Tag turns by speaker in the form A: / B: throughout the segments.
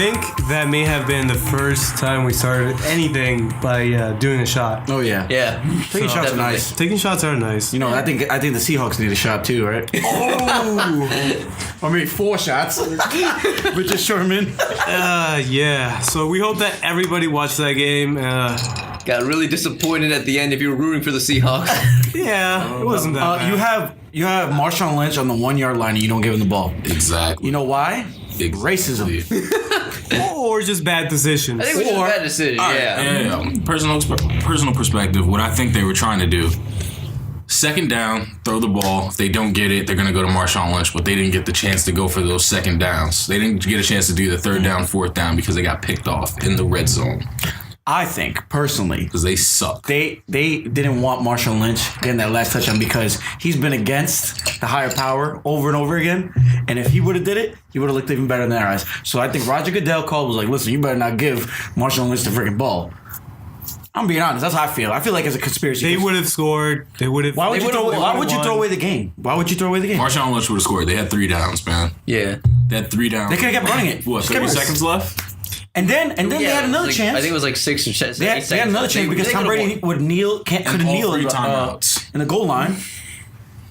A: think that may have been the first time we started anything by doing a shot.
B: Oh yeah. Taking shots are nice.
A: Taking shots are nice.
B: You know, I think the Seahawks need a shot too, right? Oh, I mean 4 shots. Richard Sherman.
A: Yeah. So we hope that everybody watched that game.
C: Got really disappointed at the end if you were rooting for the Seahawks.
A: Yeah, it wasn't that bad.
B: You have Marshawn Lynch on the 1 yard line and you don't give him the ball.
D: Exactly.
B: You know why? Racism.
A: Or just bad decisions.
C: I think it was just a bad decision,
D: And personal perspective, what I think they were trying to do. 2nd down, throw the ball. If they don't get it, they're going to go to Marshawn Lynch, but they didn't get the chance to go for those 2nd downs. They didn't get a chance to do the 3rd down, 4th down because they got picked off in the red zone.
B: I think, personally,
D: because they suck.
B: They didn't want Marshawn Lynch getting that last touchdown because he's been against the higher power over and over again. And if he would have did it, he would have looked even better in their eyes. So I think Roger Goodell called was like, listen, you better not give Marshawn Lynch the freaking ball. I'm being honest. That's how I feel. I feel like it's a conspiracy.
A: They would have scored. They would have.
B: Why would you throw away the game? Why would you throw away the game?
D: Marshawn Lynch would have scored. They had 3 downs, man.
C: Yeah.
D: They had 3 downs.
B: They could have kept running it.
D: What, 30 seconds left?
B: And then they had another chance.
C: I think it was like 6 or 7.
B: They had another chance because Tom Brady could kneel in the goal line.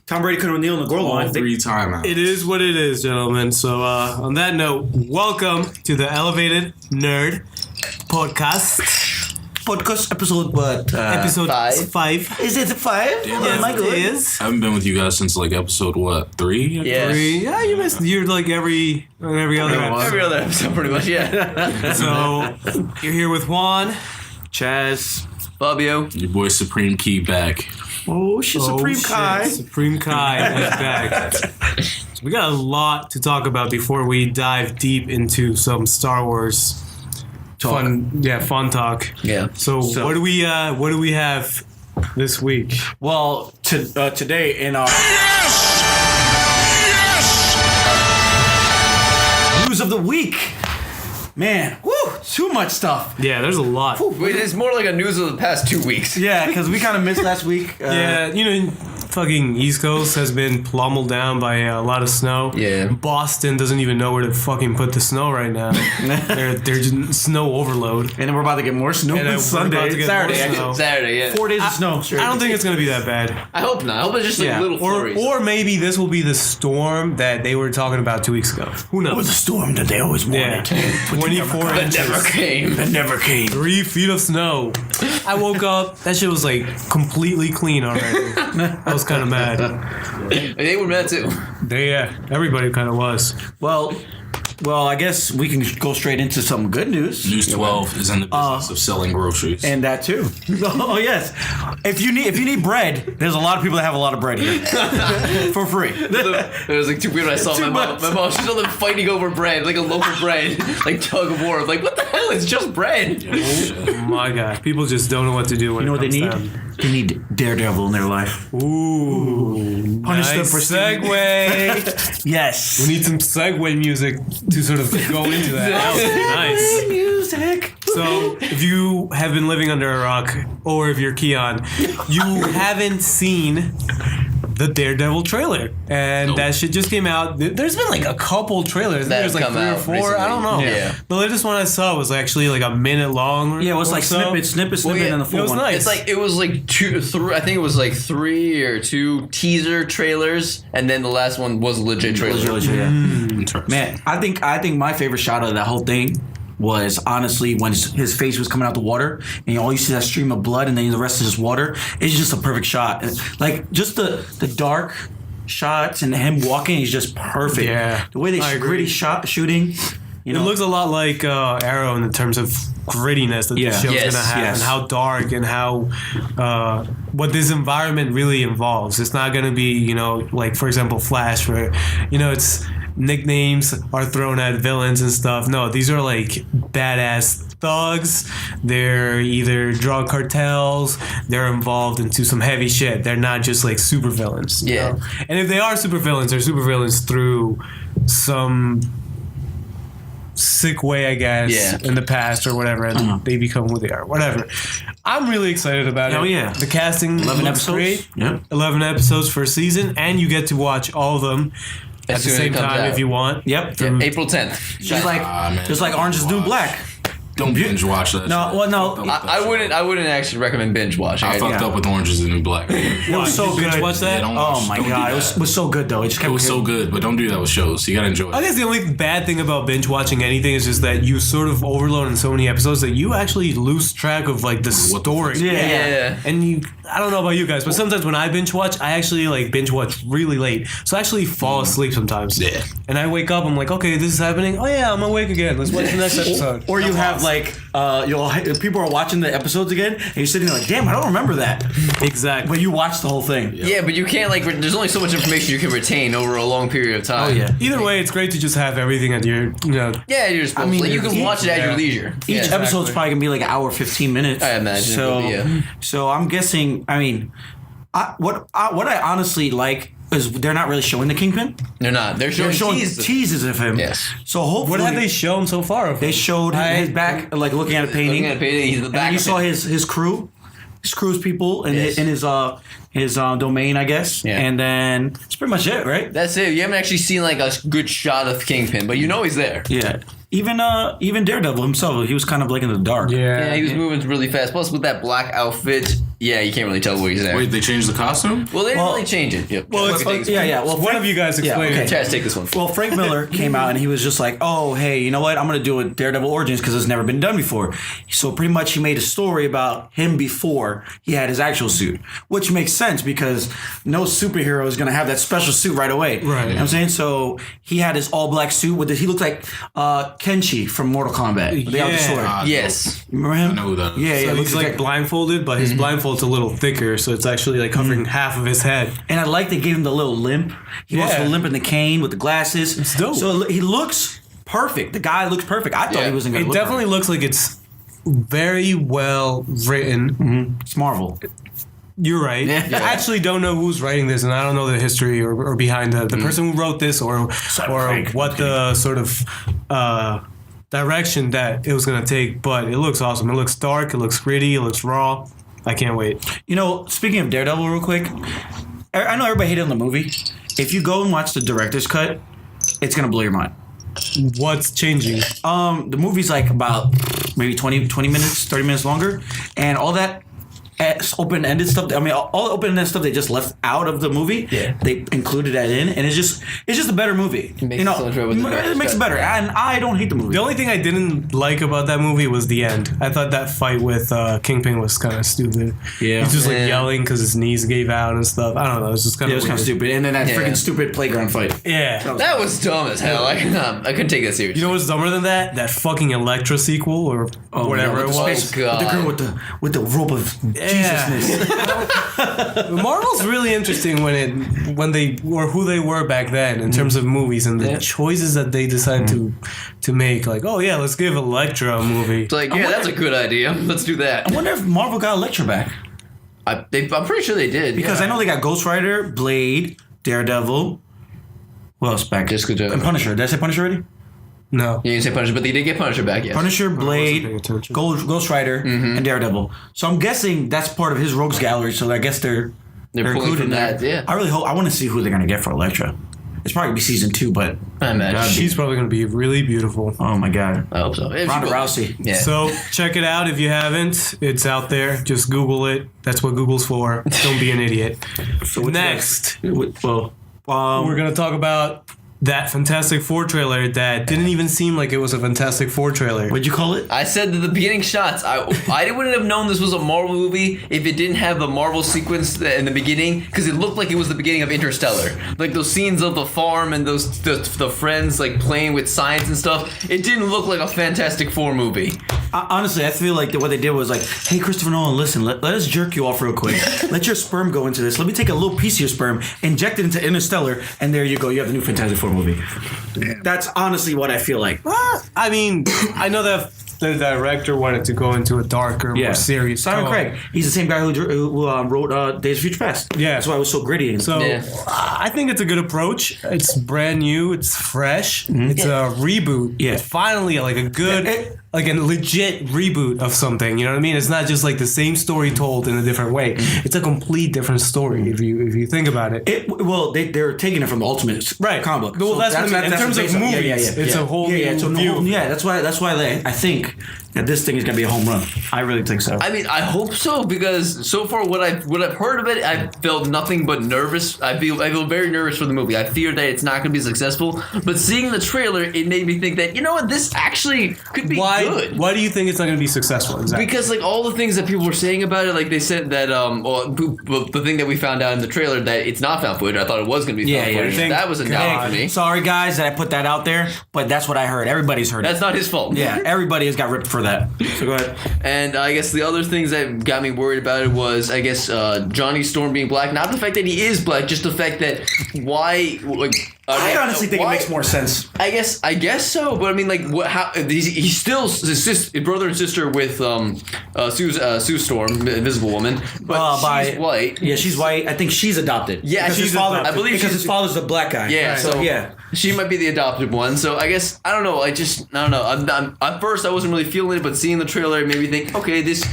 B: Tom Brady couldn't kneel in the goal line.
D: 3 timeouts.
A: It is what it is, gentlemen. So on that note, welcome to the Elevated Nerd Podcast.
B: Podcast episode what?
A: Episode 5.
B: Is it 5?
A: Yes,
B: my God.
A: it is.
D: I haven't been with you guys since like episode 3?
C: Yeah.
A: 3. Yeah, you missed. You're like every other episode.
C: Every other episode, pretty much, yeah.
A: So you're here with Juan,
B: Chaz,
C: Fabio.
D: Your boy Supreme Kyy back.
B: Oh shit, Supreme Kyy.
A: Supreme Kyy is back. So we got a lot to talk about before we dive deep into some Star Wars
B: talk.
A: Fun talk.
C: Yeah.
A: So what do we have this week?
B: Well, today in our news of the week, man, too much stuff.
A: Yeah, there's a lot.
C: Wait, it's more like a news of the past 2 weeks.
B: Yeah, because we kind of missed last week.
A: Fucking East Coast has been plummeled down by a lot of snow.
C: Yeah.
A: Boston doesn't even know where to fucking put the snow right now. they're just snow overload.
B: And then we're about to get more snow on Sunday.
C: Saturday, yeah.
B: 4 days of snow.
A: I don't think it's going to be that bad.
C: I hope not. I hope it's just like little flurries.
A: Or maybe this will be the storm that they were talking about 2 weeks ago. Who knows?
B: It was a storm that they always wanted.
A: 24 inches.
C: That never came.
A: 3 feet of snow. I woke up. That shit was like completely clean already. I was kind of mad.
C: They were mad too.
A: Everybody kind of was.
B: Well, I guess we can go straight into some good news.
D: News 12 is in the business of selling groceries.
B: And that too. Oh yes. If you need bread, there's a lot of people that have a lot of bread here. For free.
C: There was like 2 people I saw. My mom, she's on them fighting over bread, like a local bread, like tug of war. I'm like, what the hell? It's just bread.
A: Oh my God. People just don't know what to do when
B: you know
A: it comes
B: what they need?
A: down.
B: They need Daredevil in their life.
A: Ooh.
B: Punish them
A: nice
B: for
A: segue.
B: Yes.
A: We need some segue music to sort of go into that. That would be nice.
B: Music.
A: So, if you have been living under a rock, or if you're Keon, you haven't seen the Daredevil trailer. And that shit just came out. There's been like a couple trailers. There's like 3 or 4.
C: Recently.
A: I don't know.
C: Yeah.
A: The latest one I saw was actually like a minute long.
B: Yeah, it was like snippet, and the full
A: it was
B: one.
A: nice.
C: It was like 2, 3. I think it was like 3 or 2 teaser trailers, and then the last one was a legit trailer.
D: Man,
B: I think my favorite shot of that whole thing was honestly when his face was coming out the water and all you see that stream of blood and then the rest is just water. It's just a perfect shot. Like just the dark shots and him walking is just perfect.
A: Yeah,
B: the way they gritty shooting. You know?
A: It looks a lot like Arrow in terms of grittiness that the show's gonna have, and how dark and how what this environment really involves. It's not gonna be like for example Flash where it's nicknames are thrown at villains and stuff. No, these are like badass thugs. They're either drug cartels. They're involved into some heavy shit. They're not just like super villains.
C: Yeah.
A: And if they are super villains, they're super villains through some sick way, I guess, in the past or whatever, and they become who they are. Whatever. I'm really excited about it.
B: Oh yeah.
A: The casting
B: 11
A: looks
B: episodes.
A: great.
B: Yeah.
A: 11 episodes for a season, and you get to watch all of them at the same time if you want.
B: Yep.
C: Yeah, April 10th.
B: Just like Orange is the New Black.
D: Don't binge watch that.
B: No,
D: shit.
B: well, no.
C: I wouldn't actually recommend binge watching.
D: I fucked up with Orange is the New Black.
B: It was so good.
A: Watch that?
D: Yeah,
B: Oh my god, it was so good though.
D: It was so good, but don't do that with shows. You gotta enjoy it.
A: I guess the only bad thing about binge watching anything is just that you sort of overload in so many episodes that you actually lose track of like the story.
C: Yeah.
A: And I don't know about you guys, but sometimes when I binge watch, I actually like binge watch really late. So I actually fall asleep sometimes.
D: Yeah.
A: And I wake up, I'm like, okay, this is happening. Oh yeah, I'm awake again. Let's watch the next episode.
B: Or you have like people are watching the episodes again, and you're sitting there like, damn, I don't remember that.
A: Exactly.
B: But you watched the whole thing.
C: Yeah, but you can't like. There's only so much information you can retain over a long period of time.
B: Oh yeah.
A: Either way, it's great to just have everything at your,
C: Yeah, you're supposed to. Like, you can watch it at your leisure.
B: Each episode's probably gonna be like an hour, 15 minutes.
C: I imagine.
B: So, so I'm guessing. I mean, what I honestly like is they're not really showing the Kingpin.
C: They're not. They're showing
B: teases of him.
C: Yes.
B: So hopefully,
A: what have they shown so far?
B: They showed his back, like looking at a painting.
C: Looking at a painting, he's in the back.
B: And you saw his crew. His crew's people in his domain, I guess.
C: Yeah.
B: And then that's pretty much it, right?
C: That's it. You haven't actually seen like a good shot of Kingpin, but you know he's there.
B: Yeah. Even Daredevil himself, he was kind of like in the dark.
C: Yeah, he was moving really fast. Plus, with that black outfit, you can't really tell where he's at.
D: Wait, they changed the costume?
C: Well, they didn't really change it. Yep.
A: Well,
B: Well,
A: one of you guys explain it.
C: Chaz, take this one.
B: Well, Frank Miller came out and he was just like, oh, hey, you know what? I'm going to do a Daredevil Origins because it's never been done before. So pretty much he made a story about him before he had his actual suit, which makes sense because no superhero is going to have that special suit right away.
A: Right.
B: You know what I'm saying? So he had his all black suit with he looked like Kenshi from Mortal Kombat. With the other sword.
C: Yes.
B: Remember him?
D: I know who that is.
B: Yeah,
A: So he's like blindfolded, but his blindfold's a little thicker, so it's actually like covering half of his head.
B: And I like they gave him the little limp. He lost the limp in the cane with the glasses.
A: It's dope.
B: So he looks perfect. The guy looks perfect. I thought he wasn't going to
A: It
B: look
A: definitely looks like it's very well written.
B: It's Marvel.
A: You're right.
B: Yeah.
A: I actually don't know who's writing this, and I don't know the history or behind the person who wrote this or what the sort of direction that it was going to take. But it looks awesome. It looks dark. It looks gritty. It looks raw. I can't wait.
B: You know, speaking of Daredevil real quick, I know everybody hated on the movie. If you go and watch the director's cut, it's going to blow your mind.
A: What's changing?
B: The movie's like about maybe 20 minutes, 30 minutes longer. And all that open-ended stuff, I mean, all the open-ended stuff they just left out of the movie, they included that in. And it's just a better movie.
C: It makes
B: it makes it better. And I don't hate the movie.
A: The only thing I didn't like about that movie was the end. I thought that fight with Kingpin was kind of stupid.
B: Yeah.
A: He's just like yelling because his knees gave out and stuff. I don't know. It was just kind of
B: It was kind of stupid. And then that freaking stupid playground fight.
A: Yeah.
C: That was dumb as hell. I couldn't take that seriously.
A: You know what's dumber than that? That fucking Elektra sequel or whatever it was.
C: Oh, God.
B: The girl with the rope of Jesusness.
A: Marvel's really interesting when they or who they were back then in terms of movies and the choices that they decided to make. Like, oh yeah, let's give Elektra a movie.
C: It's like, that's a good idea. Let's do that.
B: I wonder if Marvel got Elektra back.
C: I'm pretty sure they did.
B: Because I know they got Ghost Rider, Blade, Daredevil. What else back?
C: Jessica Jones.
B: And Punisher. Did I say Punisher already?
A: No.
C: You didn't say Punisher, but they did get Punisher back, yes.
B: Punisher, Blade, Ghost Rider, and Daredevil. So I'm guessing that's part of his rogues gallery. So I guess they're
C: pulling
B: included
C: from
B: in
C: that,
B: there.
C: yeah.
B: I really hope. I want to see who they're gonna get for Elektra. It's probably gonna be season 2, but
C: I imagine.
A: She's probably going to be really beautiful.
B: oh my god,
C: I hope so.
B: Ronda Rousey.
C: Yeah.
A: So check it out if you haven't. It's out there. Just Google it. That's what Google's for. Don't be an idiot.
B: So
A: Next,
B: well,
A: we're going to talk about that Fantastic Four trailer that didn't even seem like it was a Fantastic Four trailer.
B: what'd you call it?
C: I said that the beginning shots, I wouldn't have known this was a Marvel movie if it didn't have the Marvel sequence in the beginning, because it looked like it was the beginning of Interstellar. Like those scenes of the farm and those the friends like playing with science and stuff. It didn't look like a Fantastic Four movie.
B: Honestly, I feel like what they did was like, hey, Christopher Nolan, listen, let us jerk you off real quick. Let your sperm go into this. Let me take a little piece of your sperm, inject it into Interstellar, and there you go. You have the new Fantastic Four movie. That's honestly what I feel like.
A: I mean, I know that the director wanted to go into a darker, more serious
B: Simon
A: tone.
B: Craig. He's the same guy who wrote Days of Future Past.
A: Yeah.
B: That's why it was so gritty.
A: So I think it's a good approach. It's brand new. It's fresh. It's a reboot.
B: Yeah.
A: It's finally like a good like a legit reboot of something. You know what I mean? It's not just like the same story told in a different way. It's a complete different story if you think about it.
B: They're taking it from the Ultimate comic book.
A: Well, that's what I mean. In terms of movies, it's a whole new view.
B: That's why I think that this thing is gonna be a home run. I really think so.
C: I mean, I hope so, because so far what I've heard of it, I felt nothing but nervous. I feel very nervous for the movie. I fear that it's not going to be successful. But seeing the trailer, it made me think that, you know what, this actually could be good.
A: Why do you think it's not going to be successful? Exactly.
C: Because like all the things that people were saying about it, like they said that the thing that we found out in the trailer that it's not found footage. I thought it was going to be found footage. That was a doubt for me.
B: Sorry guys that I put that out there, but that's what I heard. Everybody's heard
C: That's not his fault.
B: Yeah, everybody has got ripped for that. So go ahead.
C: And I guess the other things that got me worried about it was, I guess, Johnny Storm being black. Not the fact that he is black, just the fact that why, like...
B: I honestly think it makes more sense.
C: I guess so, but I mean, like, what? How he's still his brother and sister with Sue Storm, Invisible Woman, but she's white.
B: Yeah, she's white. I think she's adopted.
C: Yeah, she's adopted. I believe
B: because his father's a black guy.
C: Yeah,
B: right.
C: so
B: yeah,
C: she might be the adopted one. So I guess I don't know. I don't know. At first, I wasn't really feeling it, but seeing the trailer it made me think, okay, this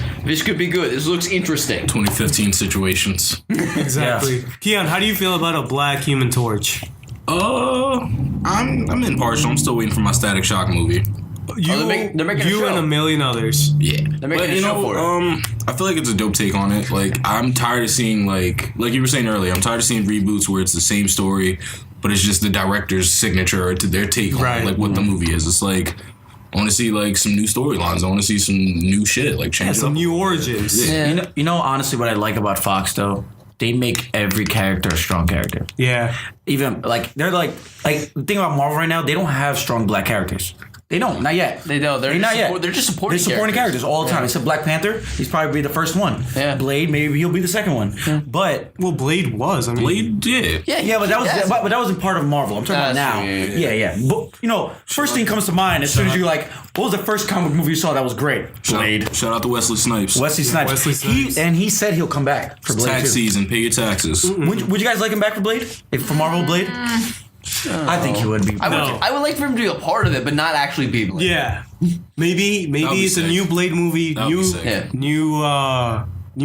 C: could be good. This looks interesting.
D: 2015 situations.
A: Exactly. Yeah. Keon, how do you feel about a black Human Torch?
D: I'm impartial. I'm still waiting for my Static Shock movie.
C: They're making a show.
A: And a million others.
C: Yeah, they're making a show for it.
D: I feel like it's a dope take on it. Like, I'm tired of seeing like you were saying earlier. I'm tired of seeing reboots where it's the same story, but it's just the director's signature to their take on like what the movie is. It's like, I want to see like some new storylines. I want to see some new shit, like change
A: some new origins.
B: Yeah. You know, honestly, what I like about Fox though. They make every character a strong character.
A: Yeah.
B: Even, like, they're like the thing about Marvel right now, they don't have strong black characters. They don't, not yet.
C: They don't. They're just supporting
B: characters all the time. Except Black Panther, he's probably the first one.
C: Yeah.
B: Blade, maybe he'll be the second one. Yeah. But
A: Blade was. I mean,
D: Blade did.
B: Yeah, but that wasn't part of Marvel. I'm talking about now. Yeah. But you know, first thing comes to mind as soon as you're like, what was the first comic movie you saw that was great? Blade.
D: Shout out to Wesley Snipes.
B: Wesley Snipes. He said he'll come back for Blade.
D: Tax season, pay your taxes.
B: Would you guys like him back for Blade? For Marvel Blade? I think he would be.
C: I would like for him to be a part of it, but not actually be Blade.
A: Yeah, maybe it's a new Blade movie, new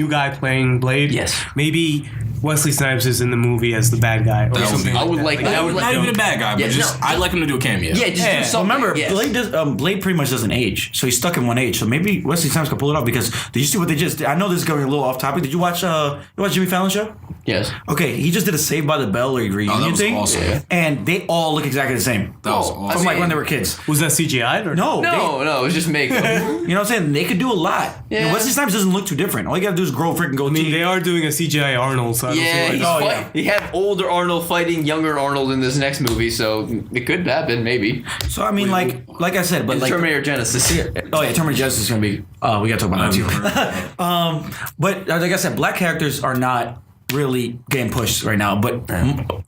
A: guy playing Blade.
C: Yes,
A: maybe Wesley Snipes is in the movie as the bad guy or something.
C: I would like that.
D: Not even a bad guy, but I'd like him to do a cameo.
C: Yeah, just do something.
B: Remember, Blade pretty much doesn't age, so he's stuck in one age. So maybe Wesley Snipes can pull it off. Because did you see what they just did? I know this is going a little off topic. Did you watch Jimmy Fallon's show?
C: Yes.
B: Okay, he just did a Saved by the Bell reunion thing,
D: awesome.
B: And they all look exactly the same.
D: That was awesome.
B: From like when they were kids.
A: Was that CGI or
C: no? No, it was just makeup.
B: You know what I'm saying? They could do a lot. Yeah. You know, Wesley Snipes doesn't look too different. All you gotta do is grow freaking goatee.
A: I mean, they are doing a CGI Arnold. So
C: You have older Arnold fighting younger Arnold in this next movie, so it could happen, maybe.
B: So I mean, like I said, but like
C: Terminator Genesis.
B: Terminator Genesis is gonna be. We gotta talk about that too. But like I said, black characters are not really getting pushed right now, but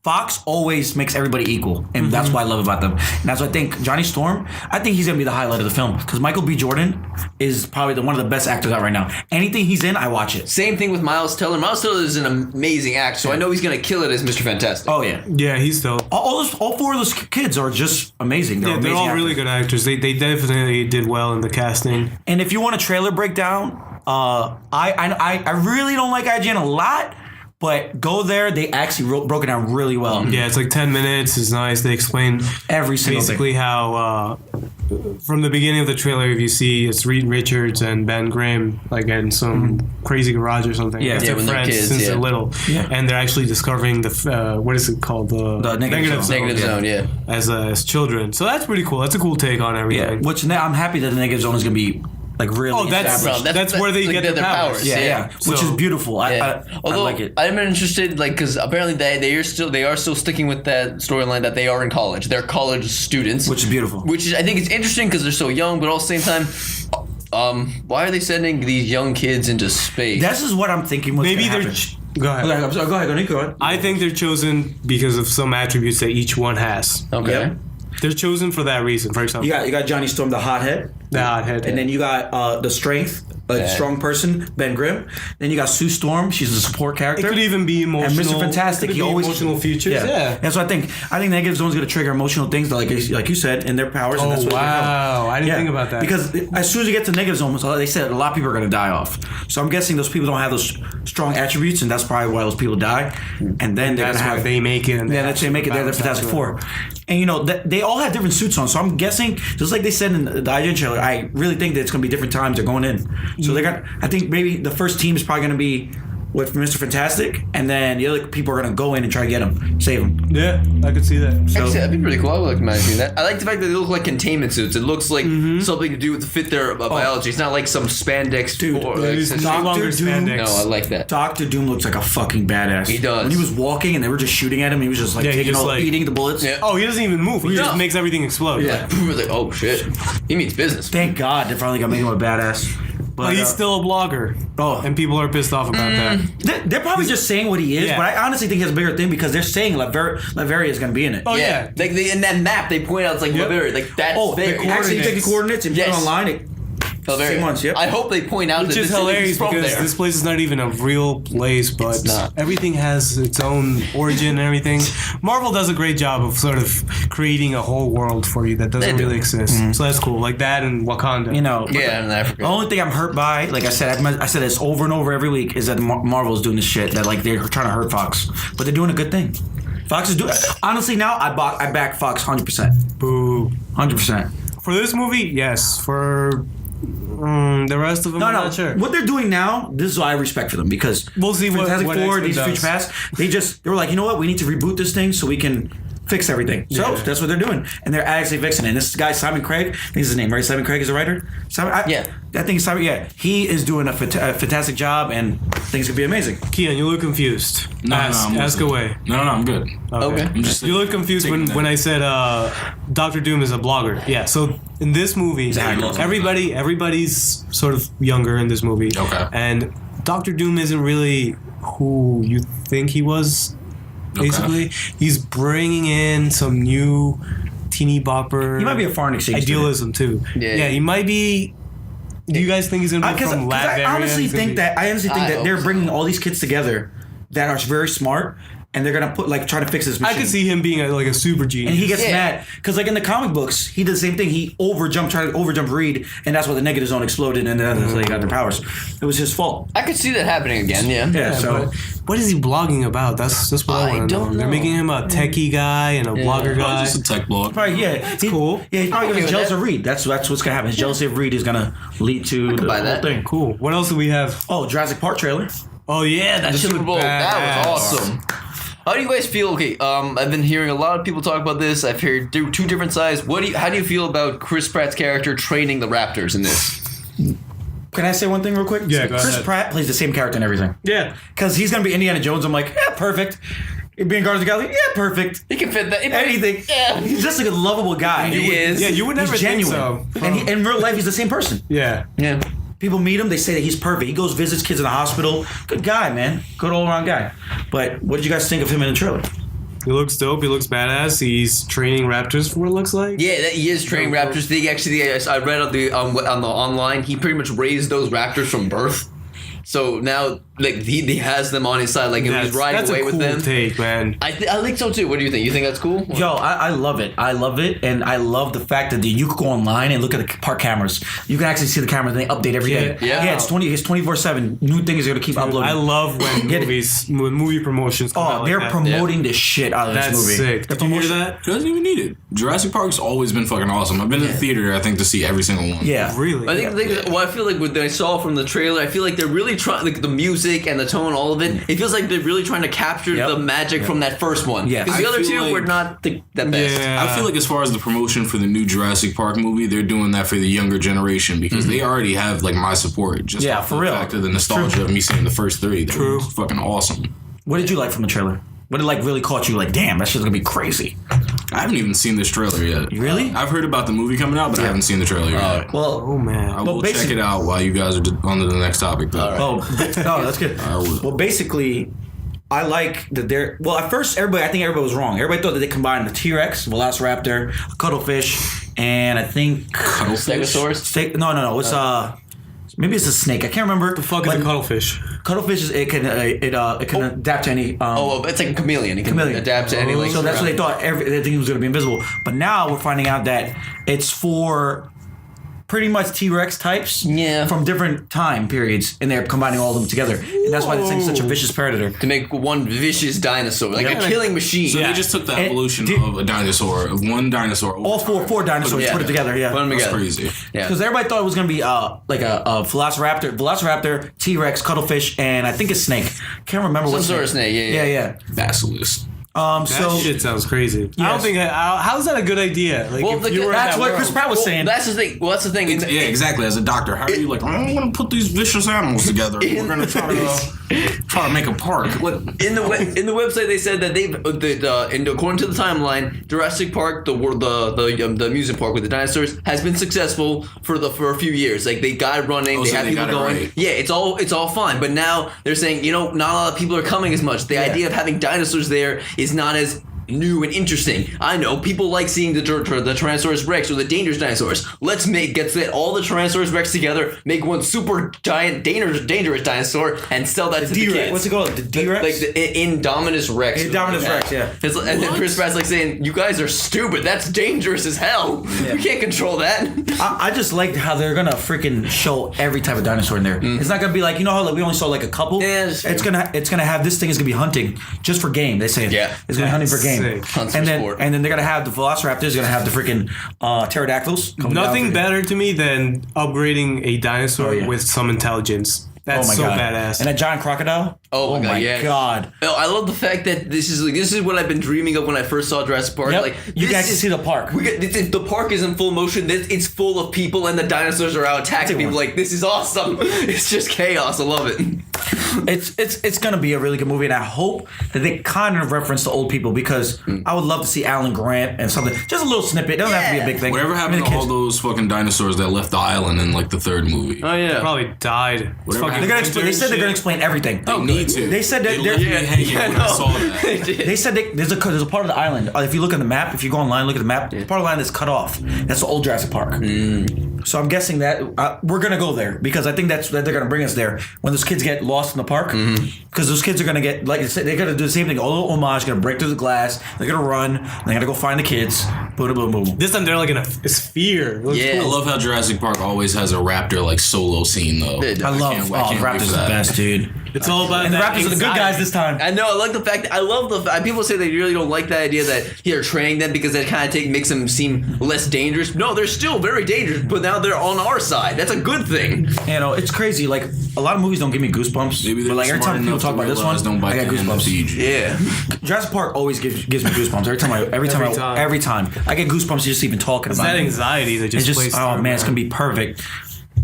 B: Fox always makes everybody equal, and that's what I love about them. And that's why I think Johnny Storm, I think he's gonna be the highlight of the film, because Michael B. Jordan is probably one of the best actors out right now. Anything he's in, I watch it.
C: Same thing with Miles Teller. Miles Teller is an amazing actor, so I know he's gonna kill it as Mr. Fantastic.
B: Oh yeah,
A: he's dope.
B: All four of those kids are just amazing.
A: They're all really good actors. They definitely did well in the casting.
B: And if you want a trailer breakdown, I really don't like IGN a lot. But go there, they actually broke it down really well.
A: Yeah, it's like 10 minutes. It's nice. They explain
B: every single
A: basically
B: thing.
A: How from the beginning of the trailer, if you see it's Reed Richards and Ben Grimm like in some crazy garage or something.
B: Yeah,
A: they're friends
C: kids,
A: since they're little. Yeah. And they're actually discovering the what is it called, the negative zone.
C: Negative zone, yeah.
A: As children. So that's pretty cool. That's a cool take on everything.
B: Yeah. Which I'm happy that the negative zone is going to be like really
A: that's where they get their powers.
B: Yeah. Which is beautiful.
C: Although,
B: I like it.
C: I'm interested, like, because apparently they are still sticking with that storyline that they are in college. They're college students,
B: which is beautiful.
C: Which is, I think it's interesting because they're so young, but at the same time, why are they sending these young kids into space?
B: This is what I'm thinking.
A: Maybe they're. Go ahead.
B: Go ahead.
A: I think they're chosen because of some attributes that each one has.
C: Okay.
A: Yep. They're chosen for that reason. For example,
B: you got Johnny Storm, the hothead.
A: The hothead.
B: And then you got the strength, strong person, Ben Grimm. Then you got Sue Storm. She's a support character.
A: It could even be emotional.
B: And Mr. Fantastic.
A: He always emotional features. Yeah.
B: That's what I think. I think Negative Zone's going to trigger emotional things, like you said, in their powers. And that's what
A: wow. I didn't think about that.
B: Because as soon as you get to Negative Zone, they said a lot of people are going to die off. So I'm guessing those people don't have those strong attributes, and that's probably why those people die. And then they're going to have.
A: They make it.
B: They're the Fantastic Four. And they all have different suits on. So I'm guessing, just like they said in the IGN trailer, I really think that it's going to be different times they're going in. So I think maybe the first team is probably going to be with Mr. Fantastic, and then the other people are going to go in and try to get him, save him.
A: Yeah, I could see that.
C: So, that'd be pretty cool. I would like imagining that. I like the fact that they look like containment suits. It looks like something to do with fit their biology. It's not like some spandex.
B: Dude, Dr. Doom.
C: No, I like that.
B: Dr. Doom looks like a fucking badass.
C: He does.
B: When he was walking and they were just shooting at him, he was just like, eating the bullets.
A: Yeah. Oh, he doesn't even move. He just makes everything explode.
C: Yeah. Like, oh shit. He means business.
B: Thank God they finally got made him a badass.
A: But he's still a blogger. And people are pissed off about that.
B: They're probably just saying what he is, but I honestly think he has a bigger thing because they're saying Latveria is going to be in it.
C: Oh, yeah. Like in that map, they point out it's like Latveria. Like, that's there.
B: Actually, you take the coordinates and put it online.
C: Same
B: months, yep.
C: I hope they point out
A: Which
C: that
A: is hilarious because this place is not even a real place, but everything has its own origin and everything. Marvel does a great job of sort of creating a whole world for you that doesn't really exist. Mm-hmm. So that's cool, like that and Wakanda.
C: In Africa.
B: The only thing I'm hurt by, like I said this over and over every week, is that Marvel's doing this shit that like they're trying to hurt Fox, but they're doing a good thing. Fox is doing. Honestly, now I back Fox 100%.
A: Boo,
B: 100%.
A: For this movie, yes. For the rest of them, I'm not sure.
B: What they're doing now, this is what I respect for them because
A: we'll see
B: Fantastic
A: what
B: Four, these Future Past, they were like, you know what, we need to reboot this thing so we can fix everything. So that's what they're doing, and they're actually fixing it. And this guy Simon Craig, I think is his name, right? Simon Craig is a writer. I think Simon. Yeah, he is doing a fantastic job, and things could be amazing.
A: Kian, you look confused. Ask away.
D: No, I'm good.
C: Okay.
A: You look confused when I said Dr. Doom is a blogger. Yeah. So in this movie, everybody's sort of younger in this movie.
D: Okay.
A: And Dr. Doom isn't really who you think he was. Basically, he's bringing in some new teeny bopper.
B: He might be a foreign exchange
A: idealism too. Yeah, he might be. Do you guys think he's gonna be from Latveria?
B: I honestly think that they're bringing all these kids together that are very smart. And they're gonna try to fix this machine.
A: I could see him being a super genius.
B: And he gets mad because in the comic books, he did the same thing. He tried to overjump Reed, and that's why the Negative Zone exploded, and that's how they got their powers. It was his fault.
C: I could see that happening again.
B: Yeah. So
A: what is he blogging about? That's what I want to know. They're making him a techie guy and a blogger guy.
D: Just a tech blog.
B: Probably, it's cool. Yeah, he's probably gonna be jealous of Reed. That's what's gonna happen. His jealousy of Reed is gonna lead to the whole thing.
A: Cool. What else do we have?
B: Oh, Jurassic Park trailer.
A: Oh yeah,
C: the Super Bowl. That was awesome. How do you guys feel? Okay, I've been hearing a lot of people talk about this. I've heard two different sides. How do you feel about Chris Pratt's character training the Raptors in this?
B: Can I say one thing real quick?
A: Yeah, go ahead.
B: Chris Pratt plays the same character in everything.
A: Yeah.
B: Because he's going to be Indiana Jones. I'm like, yeah, perfect. Being Guardians of the Galaxy, yeah, perfect.
C: He can fit that.
B: Anything. Yeah. He's just like a lovable guy.
C: He is.
A: Yeah, you would never think so.
B: And in real life, he's the same person.
A: Yeah.
B: People meet him, they say that he's perfect. He goes, visits kids in the hospital. Good guy, man. Good all-around guy. But what did you guys think of him in the trailer?
A: He looks dope. He looks badass. He's training raptors for what it looks like.
C: Yeah, he is training raptors. I read on the online, he pretty much raised those raptors from birth. So now, he has them on his side, he's riding away with them.
A: That's a cool take, man.
C: I think so too. What do you think? You think that's cool?
B: Yo, I love it. I love it, and I love the fact that you could go online and look at the park cameras. You can actually see the cameras, and they update every day.
C: Yeah,
B: it's 24/7. New things are gonna keep uploading.
A: I love when movie promotions come out.
B: They're promoting the shit out of this movie.
A: That's sick. Did you hear that?
D: It doesn't even need it. Jurassic Park's always been fucking awesome. I've been in the theater, I think, to see every single one.
B: Yeah,
A: really.
C: I feel like what I saw from the trailer, I feel like they're really trying, the music and the tone, all of it. It feels like they're really trying to capture the magic from that first one.
B: Yeah,
C: because the other two were not that best.
A: Yeah.
D: I feel like as far as the promotion for the new Jurassic Park movie, they're doing that for the younger generation because they already have my support. Just
B: for real.
D: The fact of the nostalgia of me seeing the first three. True. Fucking awesome.
B: What did you like from the trailer? What really caught you? Damn, that shit's gonna be crazy.
D: I haven't even seen this trailer yet.
B: Really?
D: I've heard about the movie coming out, but I haven't seen the trailer yet.
A: Oh man,
D: I will check it out while you guys are on to the next topic. Though.
B: That's good. Well, basically, I like that they're. Well, at first, I think everybody was wrong. Everybody thought that they combined the T-Rex, Velociraptor, a cuttlefish, and I think
C: Stegosaurus.
B: No. It's maybe it's a snake. I can't remember.
A: The fuck is a cuttlefish?
B: Cuttlefish is it can adapt to any.
C: It's like a chameleon. It can adapt to any.
B: So that's what they thought. They think it was going to be invisible, but now we're finding out that it's for pretty much T-Rex types from different time periods, and they're combining all of them together. And that's why this thing's such a vicious predator.
C: To make one vicious dinosaur, like a killing machine.
D: So they just took the evolution of a dinosaur, of one dinosaur.
B: All four dinosaurs, put it together,
C: Put them together.
D: That's crazy.
B: Because everybody thought it was going to be like a velociraptor, T-Rex, cuttlefish, and I think a snake. Can't remember what
C: sort of snake, yeah.
D: Basilisk.
A: That shit sounds crazy. Yes. I don't think. How's that a good idea? Like,
B: that's what Chris Pratt was saying.
C: That's the thing. Well, that's the thing.
D: Exactly. As a doctor, how are you like? I'm going to put these vicious animals together. We're going to try to make a park.
C: In the website, they said that according to the timeline, Jurassic Park, the amusement park with the dinosaurs, has been successful for a few years. Like they got it running, they have people going. Right. Yeah, it's all fine. But now they're saying, not a lot of people are coming as much. The idea of having dinosaurs there is not as new and interesting. I know people like seeing the Tyrannosaurus Rex or the dangerous dinosaurs. Let's get all the Tyrannosaurus Rex together, make one super giant dangerous dinosaur, and sell that to the kids.
B: What's it called? The D-Rex?
C: Like the Indominus Rex.
B: Indominus Rex, yeah.
C: And then Chris Pratt's like saying, "You guys are stupid. That's dangerous as hell. We can't control that."
B: I just like how they're gonna freaking show every type of dinosaur in there. It's not gonna be like how we only saw like a couple.
C: Yeah,
B: it's gonna have this thing is gonna be hunting just for game. They say it's gonna be hunting for game. And then they're gonna have the velociraptors, gonna have the freaking pterodactyls.
A: Nothing better to me than upgrading a dinosaur with some intelligence. That's
B: God.
A: badass.
B: And a giant crocodile.
C: Oh my God! Oh, I love the fact that this is what I've been dreaming of when I first saw Jurassic Park.
B: Yep.
C: Like
B: you guys can see the park.
C: The park is in full motion. It's full of people, and the dinosaurs are out attacking people. Like this is awesome. It's just chaos. I love it.
B: It's gonna be a really good movie, and I hope that they kind of reference the old people because I would love to see Alan Grant and something. Just a little snippet. It doesn't have to be a big thing.
D: Whatever happened to all those fucking dinosaurs that left the island in like the third movie?
C: Oh yeah,
A: they probably died.
B: They said they're gonna explain everything.
D: They need to.
B: They said that
D: I saw that.
B: They said there's a part of the island. If you look at the map, if you go online, look at the map. There's part of the island that's cut off. That's the old Jurassic Park. So I'm guessing that we're gonna go there because I think that they're gonna bring us there when those kids get lost in the park. Because those kids are gonna get they're gonna do the same thing. A little homage, gonna break through the glass. They're gonna run. They're gonna go find the kids. Boom, boom, boom.
A: This time they're like in a sphere.
C: Cool.
D: I love how Jurassic Park always has a raptor like solo scene though.
B: I love Raptors are the best, dude.
A: It's all about
B: and the Raptors are the good guys this time.
C: I know. I like the fact that I love the people say they really don't like the idea that they're training them because that kind of makes them seem less dangerous. No, they're still very dangerous, but now they're on our side. That's a good thing.
B: It's crazy. Like a lot of movies don't give me goosebumps.
D: Maybe
B: but like every time people talk about this one, I get goosebumps.
C: Yeah,
B: Jurassic Park always gives me goosebumps every time. I get goosebumps just even talking about it.
A: That anxiety that just plays.
B: Oh man, it's gonna be perfect.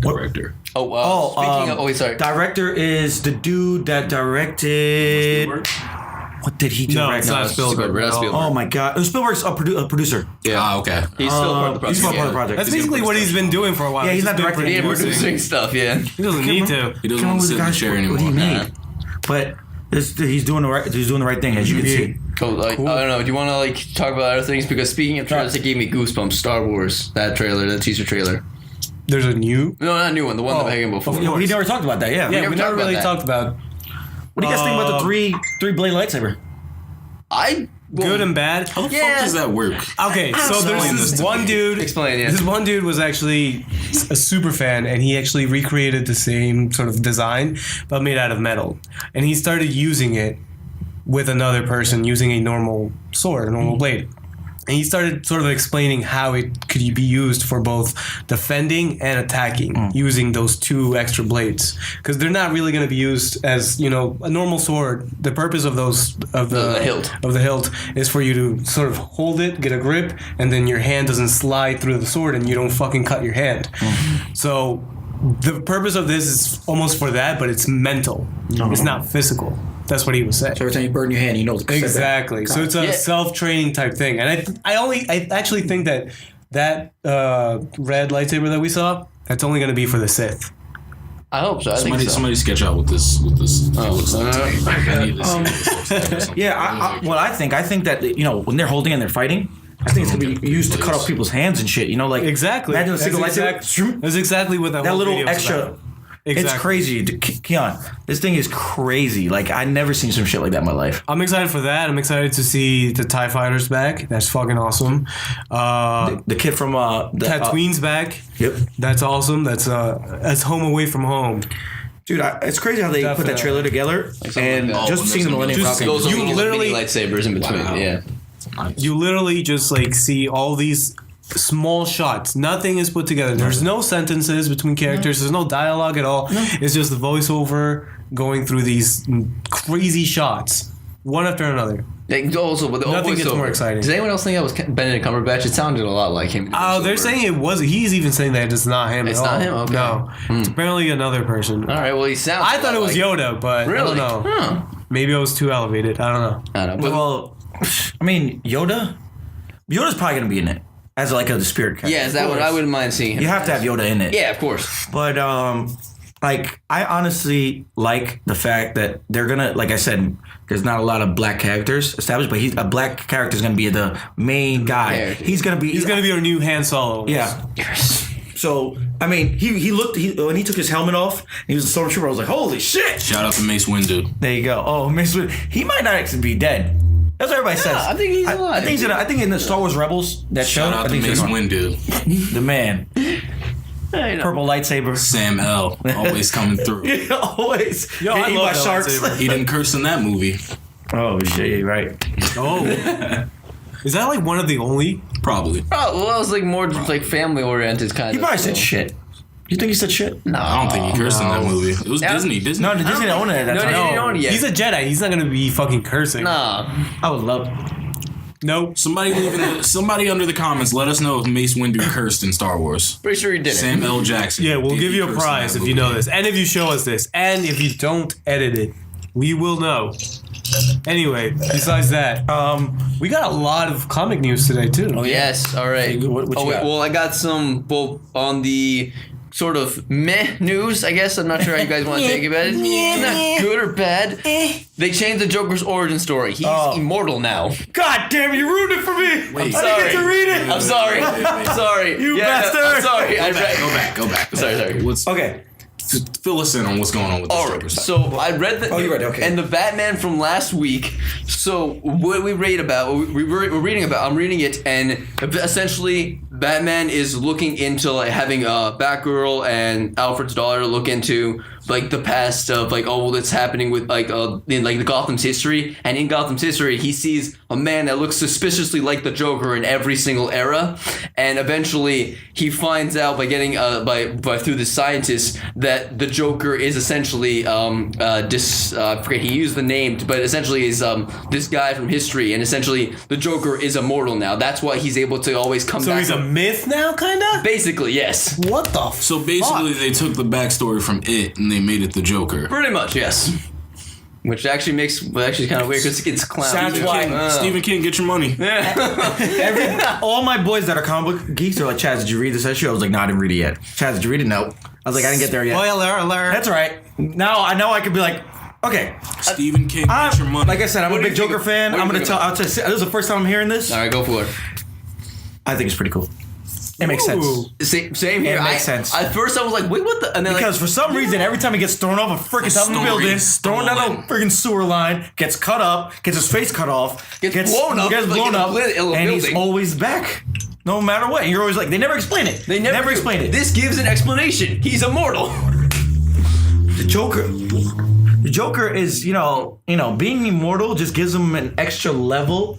D: Director.
C: Sorry.
B: Director is the dude that directed. What did he direct?
A: No, it's not Spielberg.
B: Oh my God! Spielberg's a producer.
D: Yeah. Okay.
C: He's still part of the project.
B: He's still part of the project.
A: That's basically what he's been doing for a while.
B: Yeah, he's not directing.
C: He's producing stuff. Yeah.
A: He doesn't need to.
D: He doesn't want to sit in the chair anymore.
B: What he made, but he's doing the right thing, as you can see.
C: Cool. I don't know. Do you want to talk about other things? Because speaking of trailers, it gave me goosebumps. Star Wars, that trailer, the teaser trailer.
A: There's a new?
C: No, not a new one. The one that came before.
B: We never talked about that. Yeah,
A: we never really talked about.
B: What do you guys think about the three blade lightsaber?
A: Good and bad.
D: How the fuck does that work?
A: Okay, so there's this one dude.
C: Explain, yeah.
A: This one dude was actually a super fan, and he actually recreated the same sort of design, but made out of metal. And he started using it with another person using a normal sword, a normal blade. And he started sort of explaining how it could be used for both defending and attacking using those two extra blades. Because they're not really going to be used as, a normal sword. The purpose of the hilt is for you to sort of hold it, get a grip, and then your hand doesn't slide through the sword and you don't fucking cut your hand. So the purpose of this is almost for that, but it's mental. It's not physical. That's what he was saying.
B: So every time you burn your hand, you know
A: exactly. So it's a self-training type thing, and I actually think that red lightsaber that we saw, that's only going to be for the Sith.
C: I hope so.
D: Somebody sketch out what this. I need to see
B: I think that when they're holding and they're fighting, I think it's gonna be used to cut off people's hands and shit. You know, like
A: exactly.
B: Imagine a single lightsaber.
A: That's exactly what that
B: little extra.
A: About. Exactly.
B: It's crazy, Keon. This thing is crazy. Like I never seen some shit like that in my life.
A: I'm excited for that. I'm excited to see the TIE fighters back. That's fucking awesome.
B: The kid from
A: Tatooine's back.
B: Yep,
A: that's awesome. That's Home Away from Home.
B: Dude, it's crazy how they put that trailer together and just seeing the Millennium Falcon.
C: You literally lightsabers in between. Wow. Yeah,
A: you literally just like see all these small shots. Nothing is put together. There's no sentences between characters. There's no dialogue at all. It's just the voiceover going through these crazy shots, one after another.
C: Also, but
A: nothing gets more exciting.
C: Does anyone else think that was Benedict Cumberbatch? It sounded a lot like him.
A: Oh, they're saying it was. He's even saying that it's not him.
C: It's not him. Okay.
A: No, it's apparently another person.
C: All right. Well, he sounds.
A: I thought it was Yoda, but
C: really?
A: I don't know. Huh. Maybe I was too elevated. I don't know.
B: Well, I mean, Yoda's probably gonna be in it. As like a spirit character.
C: Yeah, is that what I wouldn't mind seeing him.
B: You have to have Yoda in it.
C: Yeah, of course.
B: But like I honestly like the fact that they're gonna, like I said, there's not a lot of black characters established, but a black character is gonna be the main guy. He's gonna be
A: our new Han Solo.
B: Yeah. So I mean, he looked when he took his helmet off, he was a stormtrooper. I was like, holy shit!
D: Shout out to Mace Windu.
B: There you go. Oh, Mace Windu. He might not actually be dead. That's what everybody says.
C: I think he's alive.
B: I think in the Star Wars Rebels that show.
D: Shout out to Mace Windu,
B: the man. Purple lightsaber.
D: Sam L. Always coming through.
B: Yeah, always.
A: Yo, I love
B: sharks.
D: He didn't curse in that movie.
B: Oh shit! You're right.
A: Oh, is that like one of the only?
D: Probably.
C: Oh, well, that was like more like family oriented kind of.
B: He probably said shit. You think he said shit?
C: No,
D: I don't think he cursed in that movie. It was Disney.
B: No, Disney didn't own it at that time.
C: No, they didn't own it yet.
A: He's a Jedi. He's not gonna be fucking cursing.
C: Nah.
B: I would love.
A: Nope.
D: Somebody under the comments, let us know if Mace Windu cursed in Star Wars.
C: Pretty sure he didn't.
D: Sam L. Jackson.
A: Yeah, we'll give you a prize if you know this, and if you show us this, and if you don't edit it, we will know. Anyway, besides that, we got a lot of comic news today too.
C: Oh yes. All right.
B: What you got?
C: Well, I got some both on the sort of meh news, I guess. I'm not sure how you guys want to take about it. Not good or bad. They changed the Joker's origin story. He's immortal now.
B: God damn it, you ruined it for me.
D: Wait,
B: I didn't get to read it.
C: I'm sorry. I'm sorry.
B: You bastard.
C: No, I'm sorry.
D: Go back.
C: Sorry.
B: Okay.
D: Fill us in on what's going on with this
C: All
D: Joker
C: right,
D: stuff.
C: so I read the
B: you read it, okay.
C: And the Batman from last week. So what we read about, we're reading about. I'm reading it, and essentially Batman is looking into like having Batgirl and Alfred's daughter look into like the past of like what's happening with like in like the Gotham's history, and in Gotham's history he sees a man that looks suspiciously like the Joker in every single era, and eventually he finds out by getting by through the scientists that the Joker is essentially I forget he used the name, but essentially is this guy from history, and essentially the Joker is immortal now. That's why he's able to always come back.
A: So he's a myth now, kinda?
C: Basically, yes.
A: What the
D: So basically they took the backstory from It and they made it the Joker.
C: Pretty much, yes. Which actually makes kind of weird because it's clown.
B: That's why
D: Stephen King, get your money.
B: All my boys that are comic book geeks are like, Chaz, did you read this issue? I was like, no, I didn't read it yet. Chaz, did you read it? No. I was like, I didn't get there yet.
A: Spoiler alert.
B: That's all right. Now I know I could be like, okay.
D: Stephen King, get your money.
B: Like I said, I'm a big Joker fan. I'm gonna tell. This is the first time I'm hearing this.
C: All right, go for it.
B: I think it's pretty cool. It makes sense.
C: Same here.
B: It makes sense.
C: At first, I was like, "Wait, what the?" And then
B: because for some reason, every time he gets thrown off a freaking top of the building, thrown down a freaking sewer line, gets cut up, gets his face cut off,
C: gets blown up,
B: and he's always back, no matter what. And you're always like, they never explain it. They never explain it.
C: This gives an explanation. He's immortal.
B: The Joker is, you know, being immortal just gives him an extra level